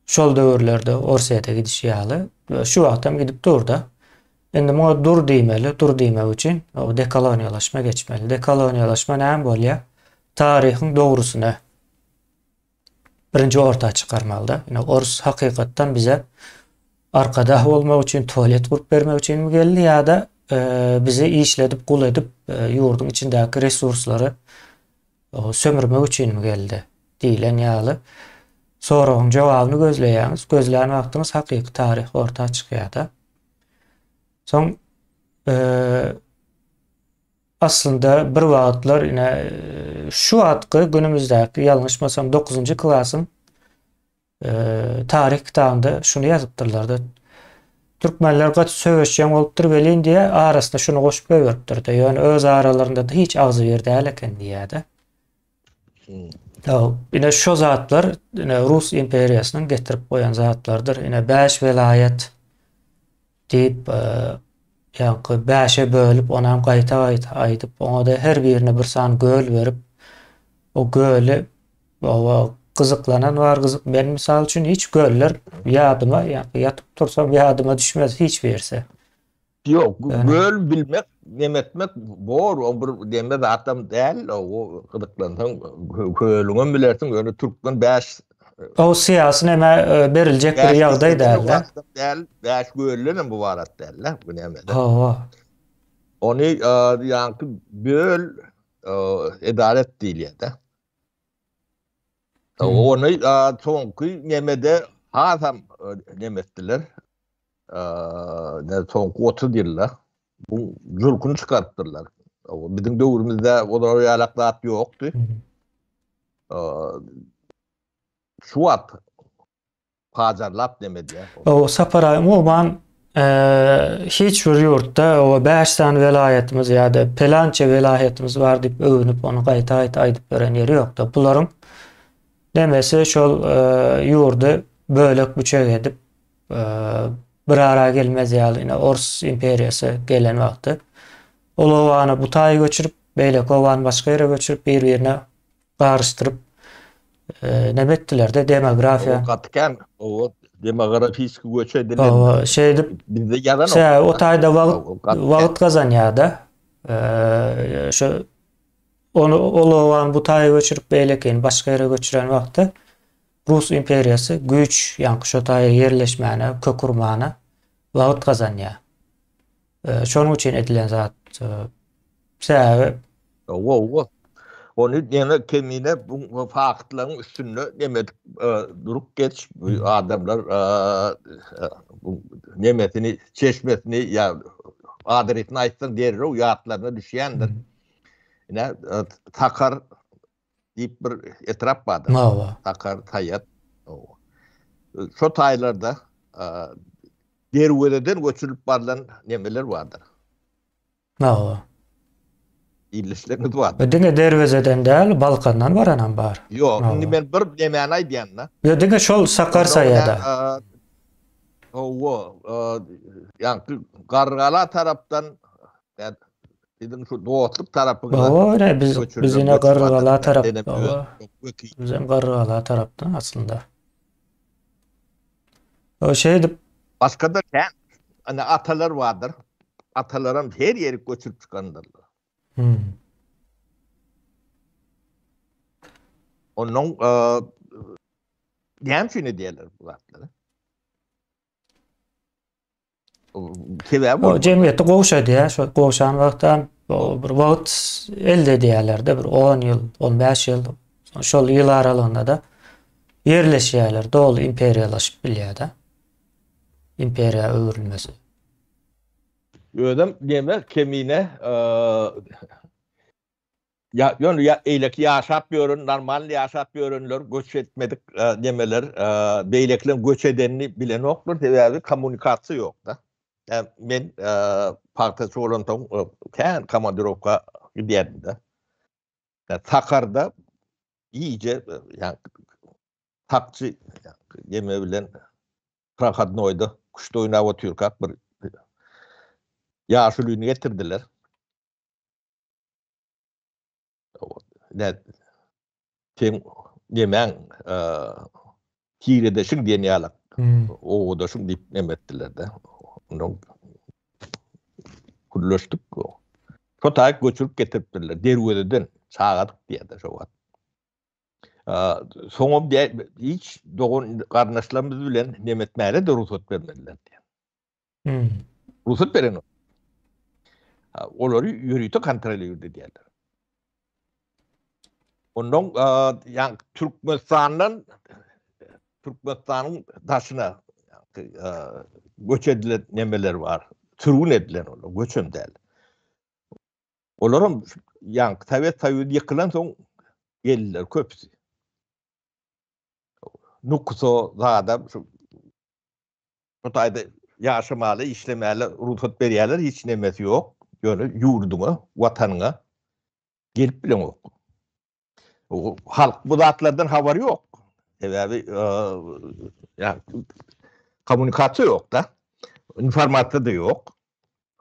şol döwürlerde Orsiýada gidişýärli. Şu wagtam gidip durda. Endi muňa dur diýmek üçin o dekoloniýalaşma geçmeli. Dekoloniýalaşma näme bolýar? Tarihiň dogrusyny birinci ortaya çıkarmalı. Yani Orus hakikaten bize arkada olmak için, tuvalet kurup vermek için mi geldi ya da bizi işledip, kul edip yurdun içindeki resursları sömürmek için mi geldi diýilen ýaly. Soragyň jogabını gözleýäňiz. Gözlän wagtyňyz hakiki tarih ortaya çykýar-da. Soň aslında bir wagtlar ine şu wagtky günümüzdäki ýalňyşmasam 9-njy klasyň tarih kitabynda şunu ýazypdyrlar-da. Türkmenler gaç söwüşýän bolupdyr welin diýe arasynda şunu goşup beripdir-de. Ýöne öz aralarında da hiç agzy ýerde eken diýär-de. Ine şu zatlar ine Rus imperiýasynyň getirip goýan zatlardyr. Ine 5 velayet diýip ýa-ni 5'e bölüp onam gaýta aýdyp, ona da her birine bir san göl berip, o gölü Kızıklanan var kızık. Ben misal için hiç göller yadıma yatıp tursam yadıma düşmez hiç verse. Yok, Yani, göl bilmek, nemetmek bor, o bir deme zaten değil, o gıdıklansan gölüňe bilersin, öyle Türk'ten o siyasin berilecek bir 5 yağday listenin değil de. wagtda değil, 5 göllerin bu varat değil, bu nemede. Oo. Onu yankı böl edalet değil ya da. Hmm. Onu soňky nemede hasam nemetdiler. Ne soňky 30 ýylda bu jurkun çıkarttılar. Bizim döwrümizde olar ýalaklat ýokdy. Hmm. Şu wagt pazarlap demedi ya. O sapara umuman hiç bir yurtda o 5 tane velayetimiz ya da pelança velayetimiz var deyip övünüp onu gaýta aydyp beren ýeri ýok da. Bularyň demese şol ýurdy bölek büçek edip bir ara gelmez ýaly Ors imperiýasy gelen wagty ol owany butaýy göçürüp beýlek owany başga ýere göçürüp bir-birine garşdyryp nebetdiler de demografiýa. O katken o demografik göçe edilen O şeydi bizde yalan se o taýda O katken. wagt gazanýarda. Şu onu olowan bu taýy göçürüp beýleken başga ýere göçüren wagtda Rus imperiýasy güç ýa-ni şu taýy yerleşmäne, kökurmana wagt gazanýar. Şonuň üçin edilen zat sebäbi Onu yine kemine bu faktların üstünde demedik durup geç bu adamlar bu nimetini çeşmesini ya adretini aytsan derir o yatlarına düşýändir. Yine takar deyip bir etraf vardır. Mawa. Takar tayat. Şu taylarda derweleden göçülüp barılan nemeler vardır. Mawa. İllişleriniz vardır. Diňe derwezeden däl Balkandan baranam bar. Yok, Mawa. şimdi ben bir demeni aýdýan. Yo diňe şol Sakarsaýada. Yani Gargala taraftan dedim şu doğutluk tarafına O ne biz yine Gargala tarap. Yok. Bizim Gargala tarapdan aslında. O şeydi Başka da hani atalar vardır. Atalarım her yeri göçürüp çıkandırlar. Onun hemşine diyorlar bu atları. o cemiyeti gowşady ya. Şu gowşan wagtdan bir wagt elde diýerler-de bir 10 ýyl, 15 ýyl şol ýyl aralygynda da yerleşýärler. Dolu imperiýalaşyp bilýär-de. İmperiýa öwrülmesi. Ödem deme kemine ya eylek yaşap ýörün, normal yaşap ýörünler, göç etmedik demeler, beýleklen göç edenini bilen okdur, sebäbi kommunikasiýa ýok da. Yani men partisi olandan kän komandirovka gidýärdim de. Takarda iyice yani takçı deme bilen Prakadnoyda kuşta oynap oturkak bir yaşılığını getirdiler. Ne tem yemen kiredeşin diyen yalak. O da şun dip nemettiler de. Ondan kullaştık o. Çotak göçürüp getirdiler. Derweleden çağadık diye de şu var. Soňam diye hiç doğun kardeşlerimiz bilen nemetmäle de ruhsat vermediler diye. Ruhsat veren o. Olary ýürüýte kontrol edýärdi diýerler. Ondan yani Türkmenistan'ın taşına göç edilen nemeler var. Türgün edilen olur, göçüm değil. Olarım yani tabii yıkılan son geldiler köpüsü. Nükuso zaten şu tayda yaşamalı, işlemeli, ruhsat berýärler, hiç nemesi yok. Yani yurduňa, watanyňa gelip bilen ok. O halk bu zatlardan haberi yok. Sebäbi yani kommunikasiýa yok da. İnformasiýa da yok.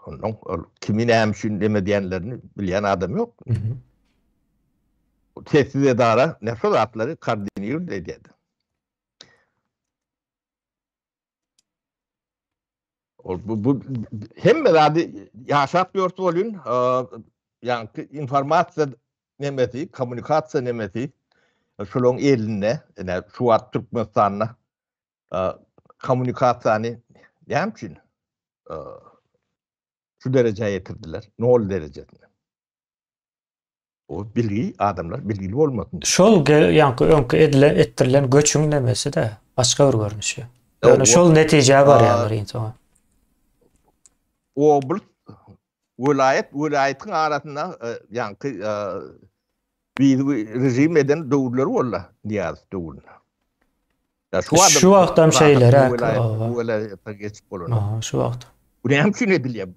Ondan kimin hemşin deme diýenlerini bilýän adam yok. Tehdit edara nefret zatları Kardinali diyor dedi. Bu hem de yaşap yurt olun yani informasyon nemeti, kommunikasyon nemeti şolong eline, yani şu an Türkmenistan'la kommunikasyonu ne için şu dereceye getirdiler. Ne oldu derecesine? O bilgi adamlar bilgili olmasın. Şol yankı önkü ettirilen göçün demesi de başka bir görünüşü. Yani şol netice var yalar insan. O bu vilayetin arasında yankı bir rejim eden doğruları valla Niyaz doğruna. Şu vaktam şeyler bu vilayete geçip olur. Şu vakt. Bu ne mümkün ediliyor?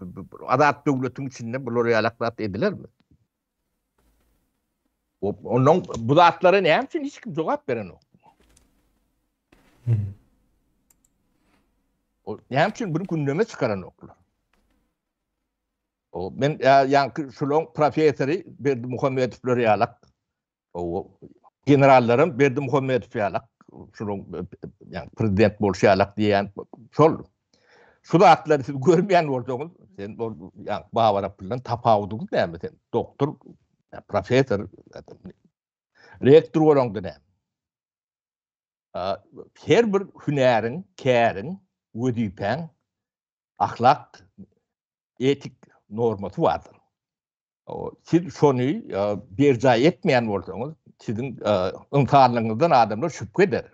Adat devletin içinde bunları alaklat edilir mi? Onun bu zatlara ne için hiç kim cevap veren o. O ne için bunu gündeme çıkaran oklar. O ben yani şulon profesörü Berdi Muhammed Floriyalak o generallerim Berdi Muhammed Floriyalak şulon yani prezident bolşayalak diyen şol. Şu da atları siz görmeyen oldunuz. Sen yani bağırarak bilen tapavudunuz ne mi sen? Doktor, profesör, rektör olandı ne? Her bir hünerin, kârin, vüdipen, ahlak, etik norması vardır. Siz şunu bir cay etmeyen olsanız, sizin imtihanlarınızdan adamlar şüphe eder.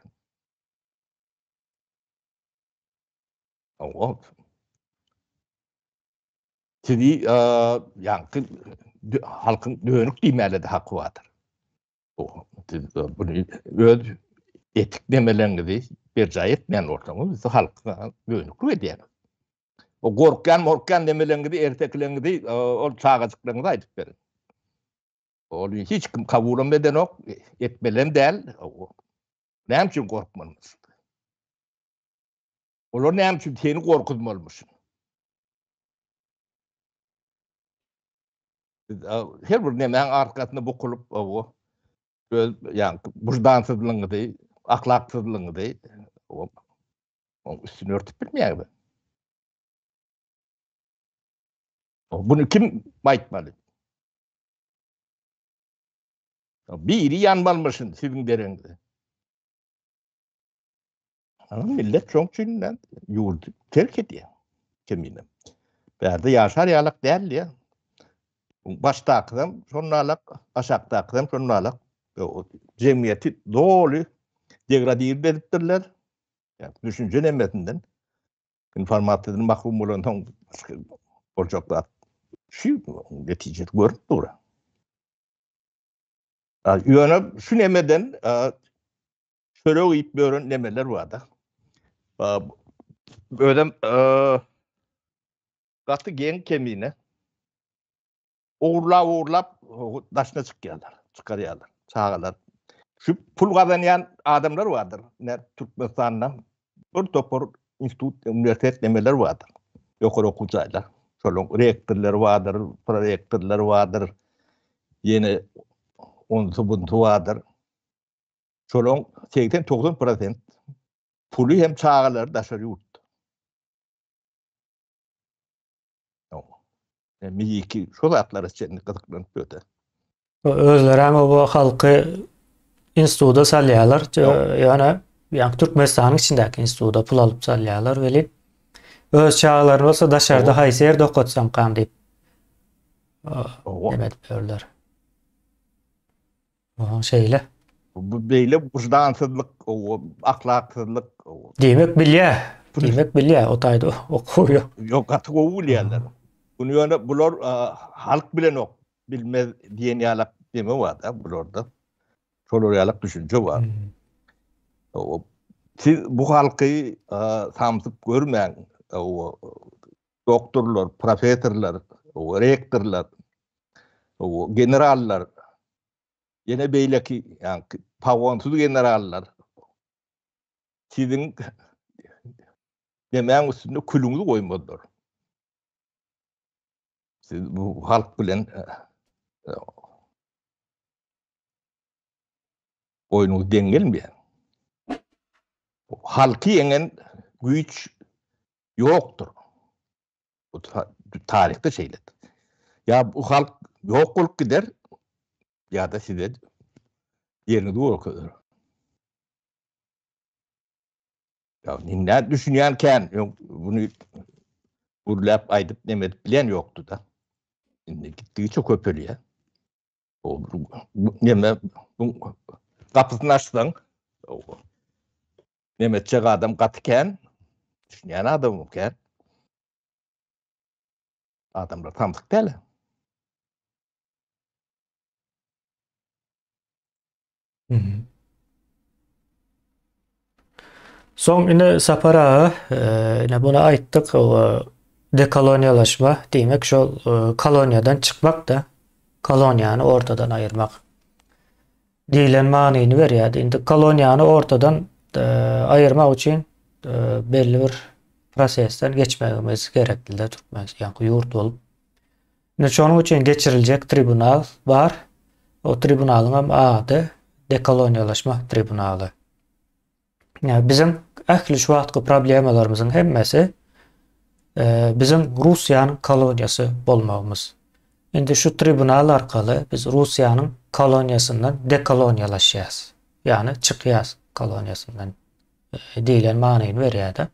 Sizi yani halkın dönük demeli de hakkı vardır. Bunu öz etik demelerinizi bir cay etmeyen olsanız, bizi halkına dönüklü ediyor. O korkan demelerinizi erteklerinizi o çağızıklarınızı aytıp verin. Onu hiç kim kabul eden yok, etmelen değil. Ne için korkmalısın? Olur ne için seni korkutmalısın? Her bir nemen arkasında bu kulup o yani vicdansızlığını değil, ahlaksızlığını değil, onun üstünü örtüp bilmiyor. Bunu kim baytmalı? Biri yanmalmışsın sizin derinde. Millet çok çünden yurdu terk ediyor kemiğine. Berde yaşar yalak değil ya. Başta akıdan sonra alak, aşakta akıdan sonra alak. Cemiyeti doğru degradir ediptirler. Yani düşünce nemetinden. İnformatörün mahrum olanından olacaklar. Şu neticede görüp durur. Yani şu nemeden şöyle uyup böyle nemeler vardı. Böyle katı gen kemiğine uğurlap taşına çıkarıyorlar, çağırlar. Şu pul kazanyan adamlar vardır. Türkmenistan'da bir topur institut, üniversite demeler vardır. Yukarı okuyacaklar. Şöyle rektörler vardır, prorektörler vardır. Yeni onsu buntu vardır. Şöyle 80-90% pulu hem çağırlar taşır yurt. Miyiki şu zatlar için kızıklanıp öte. Özleri ama bu halkı instituda salyalar. Yani Türkmenistan'ın içindeki instituda pul alıp salyalar. Veli öz çağlar olsa daşarda hayser dokotsam kan deyip demet böyler. Şeyle. Bu böyle vicdansızlık, ahlaksızlık. Demek bilye o tayda okuyor. Yok atık oğul yerler. Bunu yani bunlar halk bile yok. Bilmez diyen yalak deme var da bunlarda. Şolur yalak düşünce var. Siz bu halkı samsıp görmeyen doktorlar, profesörler, rektörler, generaller, yine beyleki yani pavonsuz generaller sizin demeğin üstünde külünüzü koymadılar. Siz bu halk bilen oyunu dengelmeyen. Halkı enen güç yoktur. Bu tarihte şeyler. Ya bu halk yok olup gider ya da size yerini doğru koyar. Ya ne düşünüyorken bunu burlap aydıp demet bilen yoktu da. Şimdi gittiği çok öpülüyor. O neme bu kapısını açtın. Nemetçek adam katıken düşünen adam oken adamlar tanıdık değil. Hı hı. Son yine sapara yine buna aittik o dekolonyalaşma demek şu kolonyadan çıkmak da kolonyanı ortadan ayırmak. Dilen manini veriyor. Indi kolonyanı ortadan ayırmak için belli bir prosesten geçmemiz gerekli de Türkmen yani yurt olup. Şunun için geçirilecek tribunal var. O tribunalın adı dekolonyalaşma tribunalı. Yani bizim ahli şu vaxtki problemlarımızın hemmesi bizim Rusiyanın kolonyası bolmağımız. Indi şu tribunal arkalı biz Rusiyanın kolonyasından dekolonyalaşacağız. Yani çıkıyaz kolonyasından deyilen manayını veriyor da.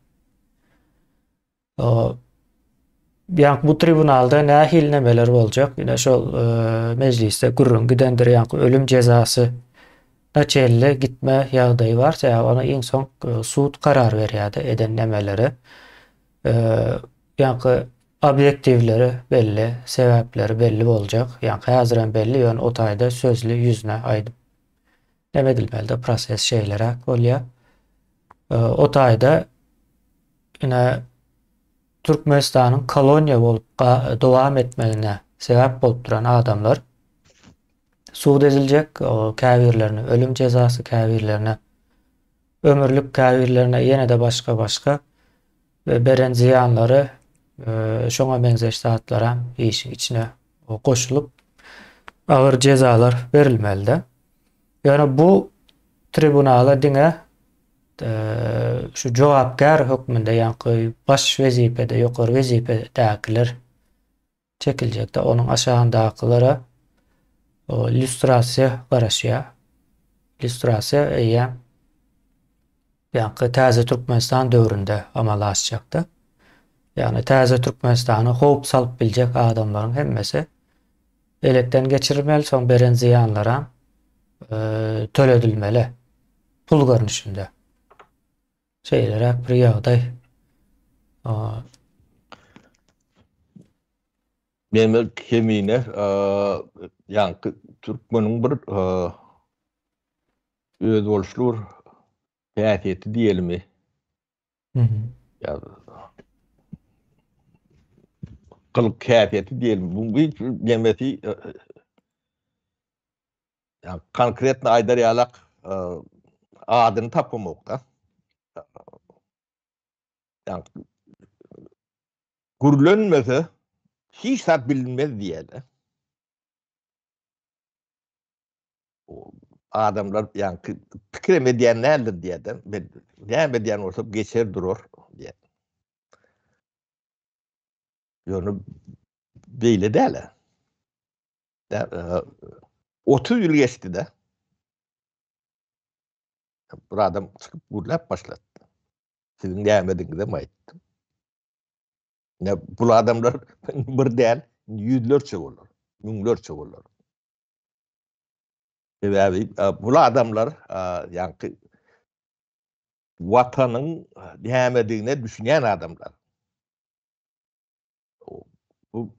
Yani bu tribunalda ne hilnemeler olacak? Yine şu mecliste gurrun gidendir yani ölüm cezası naçelle gitme yağdayı varsa ya ona en son suud karar veriyor da edenlemeleri. Yani objektivleri belli, sebepleri belli olacak. Yani haziran belli yani o tayda sözlü yüzüne aydım. Demedilmeli de proses şeylere oluyor. O tayda yine Türkmenistan'ın kolonya olup devam etmeline sebep olup duran adamlar suud edilecek o kafirlerine, ölüm cezası kafirlerine, ömürlük kafirlerine yine de başka ve beren ziyanları şoňa benzeş zatlara işin içine koşulup ağır cezalar verilmeli. Yani bu tribunala diňe şu jogapkar hökmünde yani baş wezipede, ýokary wezipedäkiler çekiljek de onun aşağındakylara o illüstrasiýa garaşýar. İllüstrasiýa eýe yani täze Türkmenistan döwründe amalaşjakda. Yani täze Türkmenistany hop salyp biljek adamlaryň hemmesi elekden geçirilmeli, soň beren ziyanlara töledilmeli. Pul görnüşinde. Şeylere bir ýagdaý. Benim kemine yani Türkmenin bir öz bolşlur häsiýeti diýelmi. Ya kılık häsiýeti diýelmi. Bu hiç demeti yani konkretne aýdarýalak adyny tapamokda. Yani gürlenmese hiç zat bilinmez diýeli. O adamlar yani pikireme diýen nädir diýeden, näme diýen bolsa geçer durur diýen. Ýöne beýle däle. 30 ýyl geçdi de. Bir adam çıkıp gürläp başlatdy. Sizin näme diňizem aýtdy. Ne bu adamlar bir däl yüzlerçe bolar, müňlerçe bolar. Sebäbi bu adamlar yani watanyň nämedigine düşünýän adamlar. Bu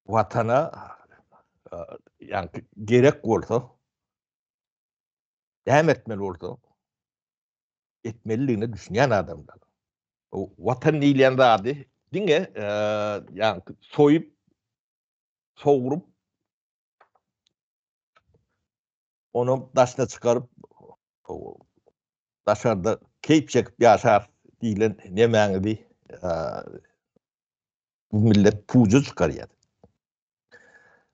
watana yani gerek bolsa näme etmeli bolsa etmeliligine düşünýän adamlar. O watan diýilen zady diňe yani soýup soğurup onu daşına çıkarıp o daşarda keyip çekip ýaşar diýilen nemäňidi bu millet puja çıkarýar.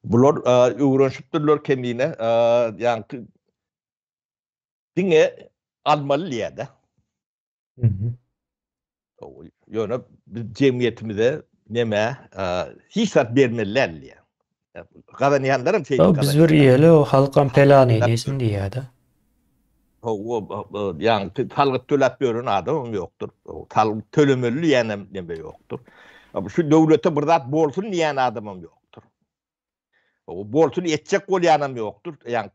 Bular öwrenşipdirler kendine yani Dine almalı diýdi. Hı hı. Ýöne biz jemgyýetimize näme hissat bermeliler diýär. Gazanýanlarym şeýle O biz bir gazanýar. ýeli o halkan pelany diýsin diýýärdi. Yani talgyt töläp beren adamym ýokdur. Talgyt tölemeli ýene näme ýokdur. Ama şu döwlete bir zat bolsun diýen adamym ýokdur. O bolsun etjek bolýanym ýokdur. Yani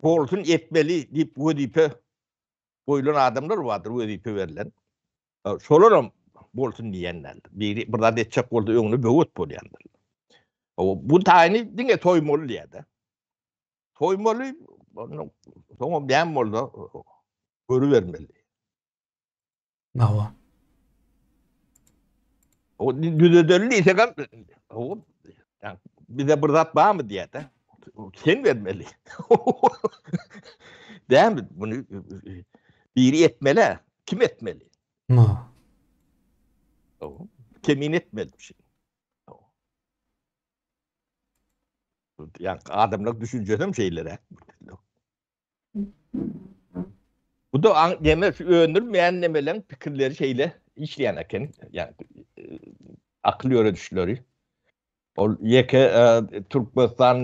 bolsun etmeli diýip wedipe boýlan adamlar bardyr, wedipe berilen. Şolaram bolsun diýenler. Bir zat etjek boldy öňüne böwet bolýandyr. Bu taýyny diňe toýmaly diýdi. Toýmaly, soňa bäm boldy, görübermeli. Mawa. O düzedeli ise kan o yani bize bir zat var mı diye de sen vermeli. Değil mi? Bunu biri etmeli. Kim etmeli? Mawa. O temin etmeli bir şey. O. Yani adamlık düşüncesem şeylere. Bu da yeme öndürmeyen nemelen fikirleri şeyle işleyen eken yani aklı öyle düşünüyor. O yeke Türkmenistan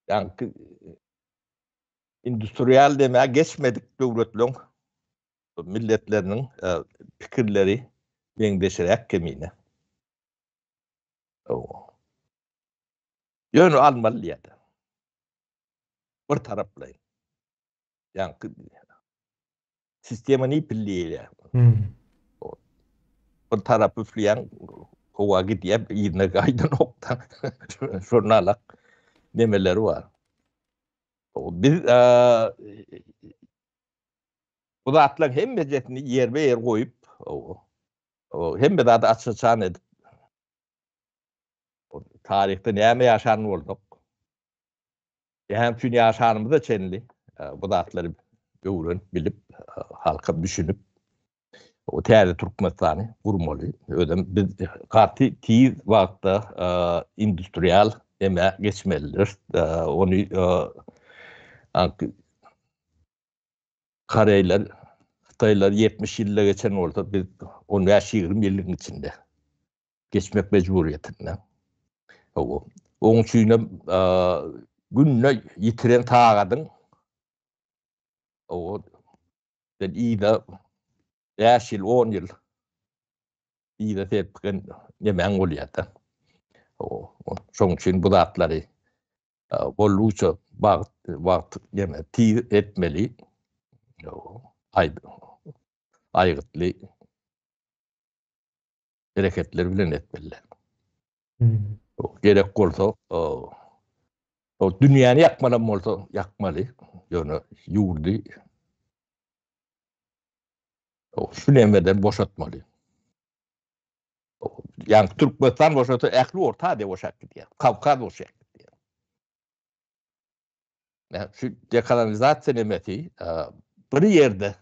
yani endüstriyel demeye geçmedik devletlerin milletlerinin fikirleri bendeşerek kemine. Yönü almalı ya da bir taraflayın. Yani sistemini pilliyle. Bir tarafı üfleyen kova gidiyor yine gayda nokta. Şurnalak demeleri var. Biz bu da atlan hem becetini yer ve yer koyup hem de daha açıçan edip tarihte neyme yaşanı olduk. Hem çünkü yaşanımız da çenli. Bu da atları öğren, bilip, halka düşünüp o teyze Türkmenistan'ı kurmalı. Öyle biz kartı tiz vakti endüstriyel deme geçmelidir. Onu Karaylar, Xitaylar 70 yılda geçen oldu. Biz 15-20 yılın içinde geçmek mecburiyetinden. Onun için gününe yitiren tağadın iyi de 5 yıl, 10 yıl iyi de tepkin yemen oluyordu. Onun için bu da atları bolluğuca vakit yeme tiyir etmeli. Aygıtlı hareketler bilen etmeliler. Gerek olsa o dünyanı yakmadan olsa yakmalı. Yani yurdu şu nemeden boşaltmalı. Yani Türkmenistan boşaltı ekli orta diye boşalt gidiyor. Kavkaz boşalt gidiyor. Yani şu dekolonizasyon emeti bir yerde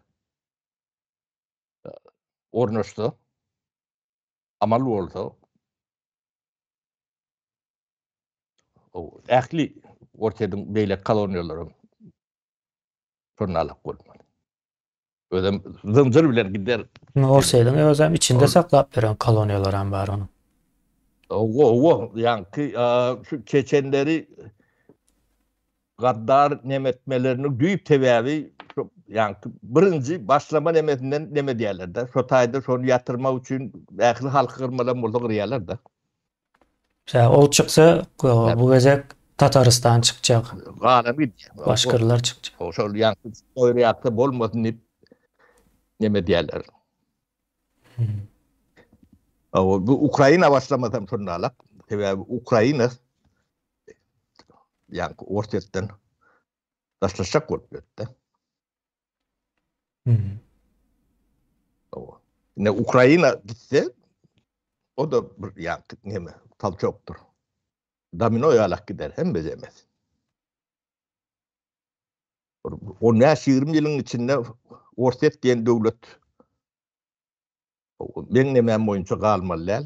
ornaştı. Amalı oldu. Ekli ortadan böyle koloniyaların sonralık olmalı. Öyle zincir bilen gider. Olsaydın özüm içinde saklap veren koloniyalar hem var onun. Yani şu Çeçenleri gaddar nemetmelerini düyüp tevavi yani birinci başlama nemetinden neme diyorlar da. Sotayda şonu yatırma için ekli halkı kırmadan burada kırıyorlar da. O çıksa bu gezek Tataristan çıkacak. Galami Başkalar çıkacak. o şöyle yani oyrayakta bolmasın neme diyorlar. Bu Ukrayna başlamadan sonra alak. Ukrayna yani ortadan taşlaşacak oluyor da. Ne Ukrayna gitse o da yani ne mi? Tal çoktur. Domino yalak gider hem bezemez. O ne 20 yılın içinde ortak diyen devlet ben nemem boyunca kalmalılar.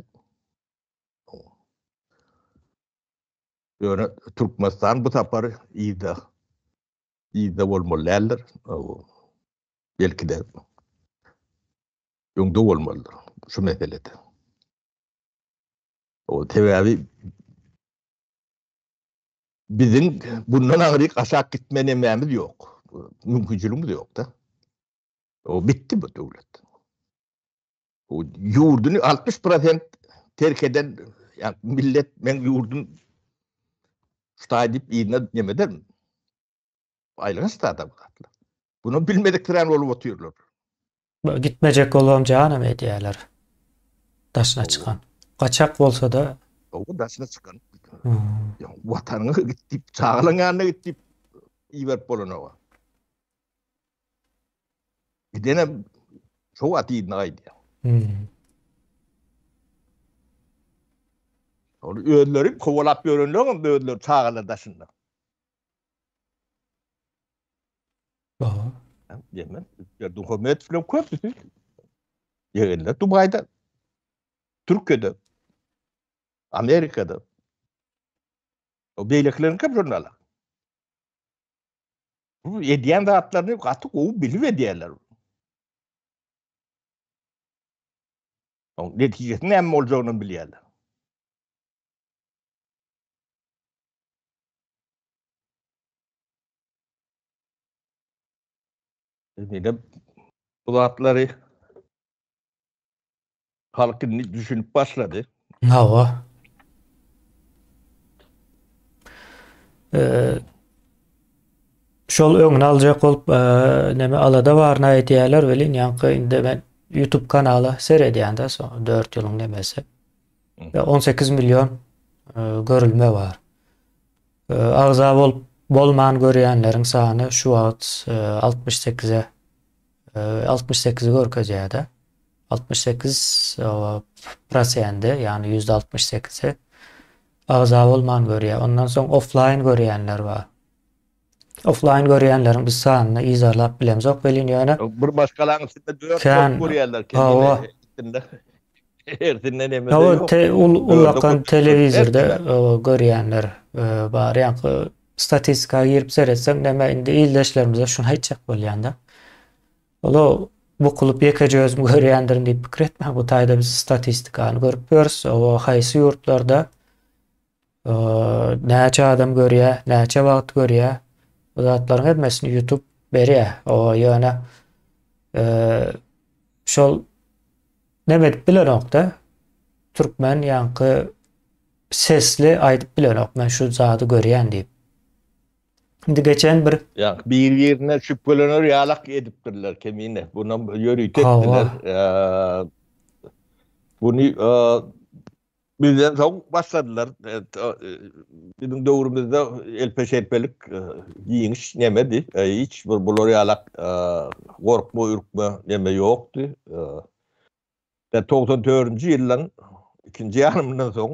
Yani Türkmenistan bu tapar iyi de İyi de bolmalylar. Belki de ýöňde bolmalydyr şu meselede. O tebebi bizim bundan agry aşak gitme nememiz yok. Mümkinçiligimiz yok da. O bitti bu döwlet. O ýurduny 60% terk eden yani millet men ýurdun şuta dip ýerine neme edermi? Aýlygy ştada bular. Bunu bilmedikleri olup oturuyorlar. Gitmejek bolan canım ediýärler. Daşına O, çıkan. Kaçak bolsa da o daşına çıkan. hmm. Ya, vatanına gitip, çağılan yanına gitip iýerip bolan o. Bir dene çok atıydı naydı ya. Onu öğünleri kovalap yörünler ama öğünler çağılan daşında. Doğru. Yemen, gördüm hükümet falan köprüsü. Yerler Dubai'de, Türkiye'de, Amerika'da. O beyliklerin kapırnalar. Bu ediyen dağıtlarını artık o bilip ediyorlar. O neticesinde hem olacağını biliyorlar. Yani bu dağıtları halkın düşünüp başladı. Hava. Şol öňüne aljak bolup neme alada barna ediýärler welin ýanky inde ben YouTube kanaly seredýände son 4 ýylyň nemesi. 18 milyon görülme var. Agza bolman görýänleriň sany şu wagt 68'e 68'i görkezýärde. 68 prosenti yani %68'i agza bolman görýär. Ondan soň offline görýänler var. Offline görýänleriň biz sanyny izarlap bilemzok welin ýöne. Bir başkalarının içinde 4 Kan- görýärler Hawa. kendine. Erdinden emede Ýa yok. ullakan telewizorda Erdiler. görýänler bar ýa statistikaga girip seretseň näme indi ildeşlerimize şunu aýtjak bolýanda. Ola bu kulup ýeke özüm görýändirin diýip pikir etme. Bu taýda biz statistikany görüp görürs. O haýsy ýurtlarda näçe adam görýär, näçe wagt görýär. Bu zatlaryň hemmesini YouTube berýär. O ýöne şol näme bilenokda türkmen ýanky sesli aýdyp bilenok men şu zady görýän diýip. Indi geçen bir Yani bir yerine şüphelenir yalak edipdirler kemine. Buna yörüyüp ettiler. Bunu bizden çok başladılar. Bizim döwrümizde elpeşelpelik giyiş nemedi. Hiç bir bular yalak korkma, ürkme neme yoktu. 94-nji ýyllaň 2-nji ýarymyndan soň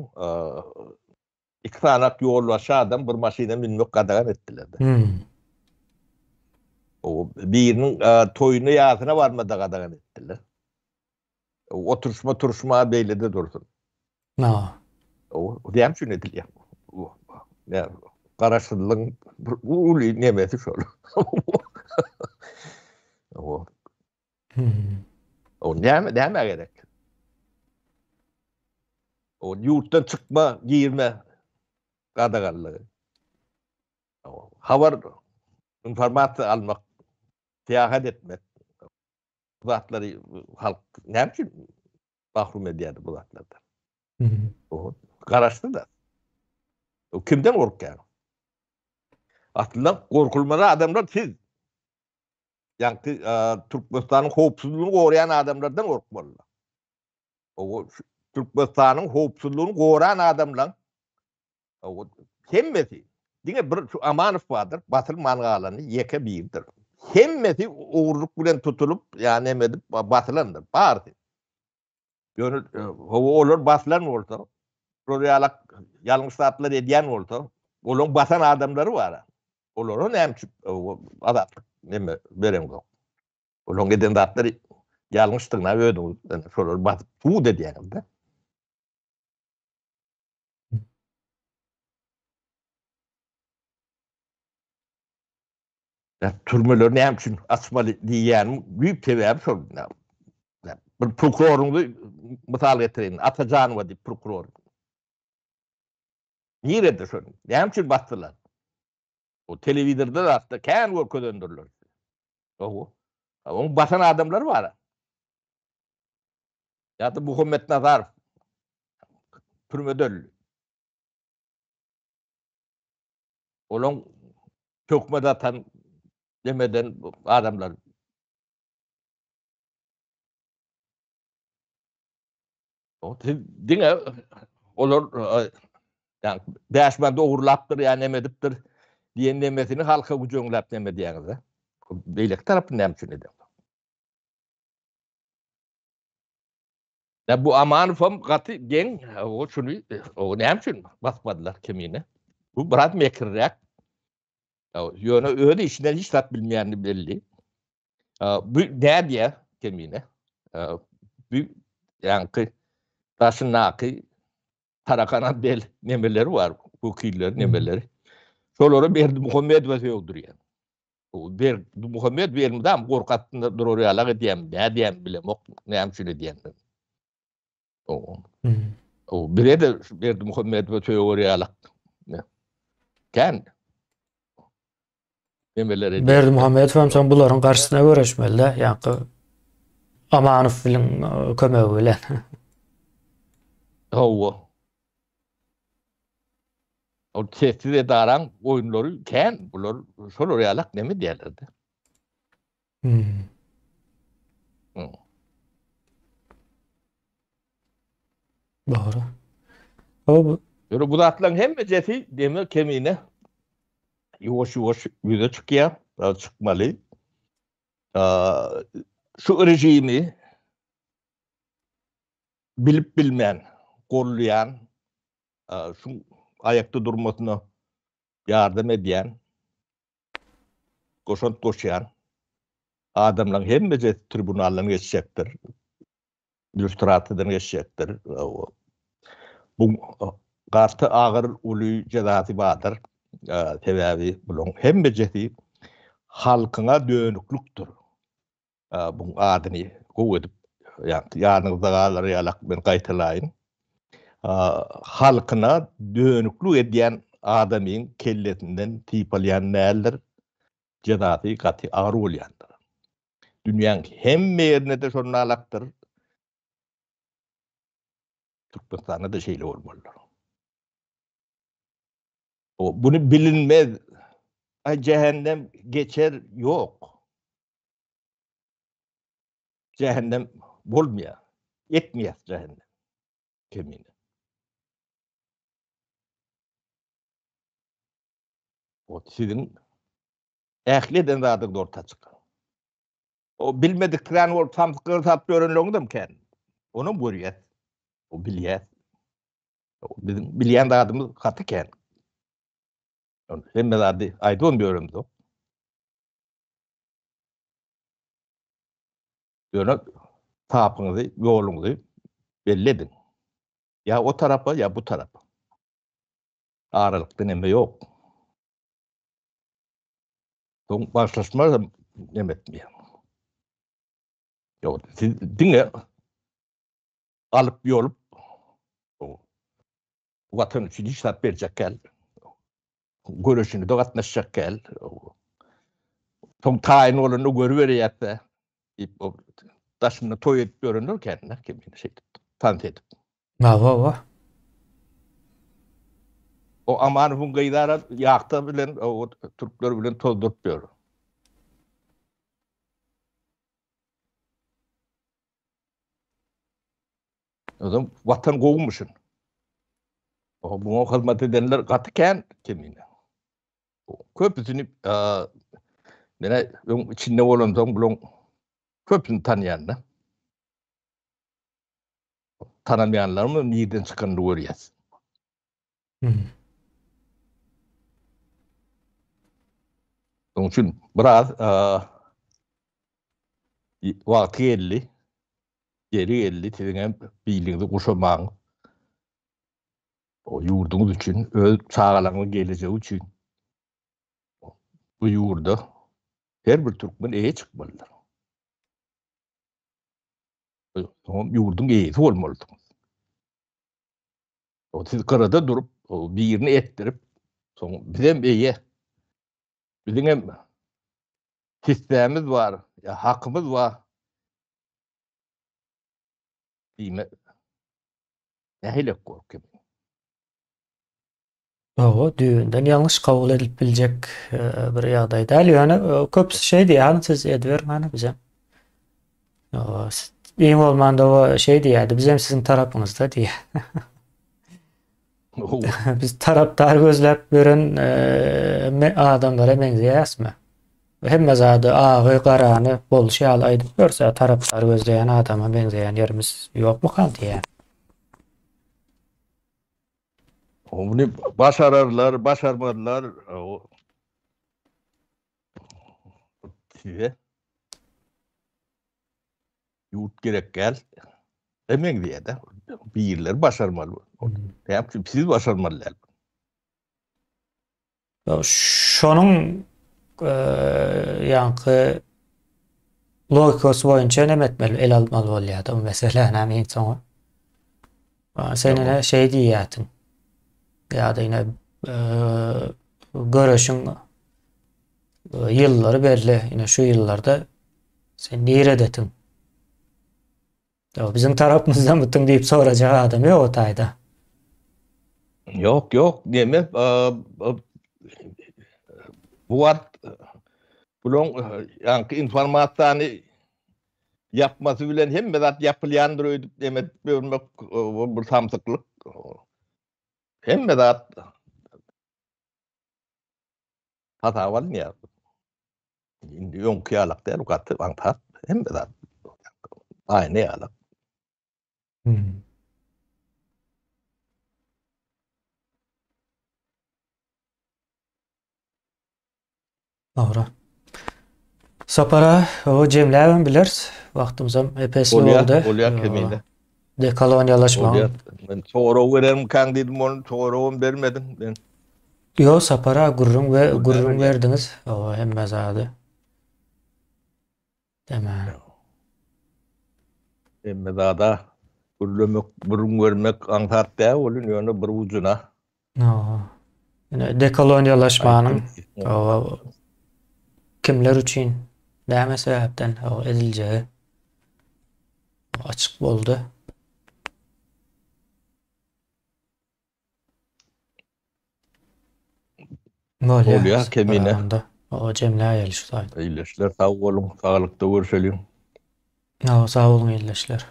2 tanak ýolbaşy adam bir maşyna minmek gadagan etdiler. O birinin toyuna ýasyna barmada gadagan etdiler. Oturuşma turuşma beýlede dursun. O diýem şunu edilýär. Ne garaşsyzlygyň uly nemesi şol. O näme gerek? O ýurtdan çykma, girme gadaganlygy. Habar informasiýa almak, seýahat etmek. Bu zatlary halk näme üçin mahrum edýärdi bu zatlardan? O garaşdy da. O kimden gorkýar? Aslında korkulmalı adamlar siz. Yani Türkmenistan'ın hopsuzluğunu koruyan adamlardan korkmalılar. O Türkmenistan'ın hopsuzluğunu koruyan adamlar o hemmesi dine bir şu Amanov vardır. Batıl mangalanı yeke birdir. Hemmesi uğurluk bilen tutulup yani emedip batılandır. Bağırdı. Yani olur batılan olsa Roryalak yanlış saatler ediyen olsa onun batan adamları var. Olorun emçip adam neme berem yok. Olon giden datları yanlıştığına ödüm. Şöyle batıp bu dedi yani. Türmeler näme üçin açmaly diýýän büyük sebäbi şol. Bir prokuroruňy mysal getirin, Atajanowa diýip prokuror. Nirede şol? Näme üçin basdylar? O telewizorda da hatda kän görkezlendirler. Oho. Oň basan adamlar bar. Ýa-da Muhammed Nazarov türmede öldü. Olaň tökmede atan demeden adamlar. O diňe olar yani bäşmende ogurlapdyr ýa näme edipdir diýen nemesini halka güjöňläp näme diýäňiz. Beýlek tarapy näme üçin edip. Bu Amanow gaty geň o şunu o näme üçin basmadylar kemine? Bu biraz mekirrek. Ýöne öýde işinden hiç tat bilmeýäni belli. Bu nädiýe kemine? Bu ýanky taşynaky tarakana bel nemeleri var. Bu killer nemeleri. Şolary Berdi Muhammedow öldürýän. O Berdi Muhammed belimdam gorkatynda durýarlar diýem, nädiýem bilemok, näme üçin diýen. O birede Berdi Muhammedow öldürýärler. Kän nemeleri Berdi Muhammedow hem sen bularyň garşysyna göreşmeli, ýa-ni Amanow bilen kömegi bilen. O tehdit edaran oyunları kän bular şol ýalak näme diýerlerdi? Doğru. O Ýöne bu zatlaryň hemmejesi deme kemine ýoş ýüze çykýar, çykmaly. Şu rejimi bilip bilmän, gollayan, şu ayakta durmasyna ýardam edýän, goşan adamlaryň hemmejesi tribunaldan geçecekdir. İllüstratadan geçecekdir. Bu garty agyr uly jazasy bardyr. Sebäbi bulan hemmejesi halkyna dönüklükdir. Bu adyny gowy edip ýanyňyzda galar ýalak ben gaýtalayyn. Halkyna dönüklük edýän adamyň kellesinden typalýan näler jazasy gaty agyr bolýandyr. Dünýäň hemme ýerine de şonu alakdyr. Türkmenistanda da şeýle bolmalydyr. O bunu bilinmez. Cehennem geçer yok. Cehennem bolmaýar. Etmeýär cehennem. Kemine. O sizin ähleden zadyň orta çykan. O bilmediklerini olup samsykyr tap görünlüğündem kän. Onu görýär. O bilýär. Bizim bilýän zadymyz gaty kän. Hemme zady aýdyn görümdi. Ýöne tapyňyzy, ýoluňyzy belli edin. Ya o tarapa ya bu tarapa. Aralykda näme ýok. Soň başlaşma näme etmeýär. Ýok, siz diňe alyp ýolup watan üçin hiç tat berjek gel. Göreşini de gatnaşjak gel. Soň taýyn bolany görüberýärse, daşyny toý edip görünürken kimini şey tanıt edip. Wa. O Amanowyň gaýdara ýakta bilen o türkler bilen tozdurup ber. Adam watan gowmuşyn. O bu hyzmat edenler gaty kän kimine. Köpüsini mene içinde bolan soň bulan köpüni tanıyanlar. Tanımayanlar mı niyeden çıkanını görýär. Onun için biraz wagty geldi. Geri geldi. Tiňe biýligini guşamaň. O ýurduňyz üçin, öz çağalaryňyň gelecegi üçin bu ýurda Her bir Türkmen eýe çykmalydyr. Soňam ýurdun eýesi bolmalydyňyz. O siz kyrada durup, o birini ettirip, soň bizem eýe, biziň hem hissemiz bar, ya hakymyz bar diýme nähile gorkym. O düýünden ýalňyş kabul edilip biljek bir ýagdaý däl. Ýöne köpüsi şey diýär, siz edbermeni bizem. Benim olmanda o şey diýärdi, bizem sizin tarapyňyzda diýär. Biz taraptar gözläp gören adamlara meňzeýäsmi? Hemme zady agy, garany bolşy alaýdy. Görse taraptar gözleýän adama meňzeýän ýerimiz ýokmu kaldy ýa? Onu başararlar, başarmadılar. O size yurt gerek gel. Emeň diýär-de. Birler başarmaly. Täpki siz başarmalylar. Şonuň ýanky logikasy boýunça näme etmeli, el almaly bolýar bu mesele näme soňa. Senine şey diýýärdiň. Ya da yine görüşün yılları belli. Yine şu yıllarda sen niye reddetin? Ya bizim tarafımızdan mıtın deyip soracağı adam yok o tayda. Yok deme. Bu art bulun yankı informasyonu yapması bilen hem zat yapılyandır ödüp demek bir samsıklık. Hem zat hata var ya. Yok kıyalak der ukatı antat hem zat aynı yalak. Doğru. Sapara o Cemle'den bilir. Vaktimiz epeysi oldu. Olya keminde. Dekolonyalaşma. Ben soru veririm kan dedim onu soru vermedim ben. Yo sapara gurrun verdiniz. O hem mezadı. Deme. Hem mezada gurrun vermek antat da olun yani bir ucuna. No. Yani dekolonyalaşmanın o kimler için näme sebäpden o ediljeği açık boldy. Olya kemine. O Cemle ayalıştaydı. İyileşler sağ olun, sağlıkta görüşelim. Sağ olun iyileşler.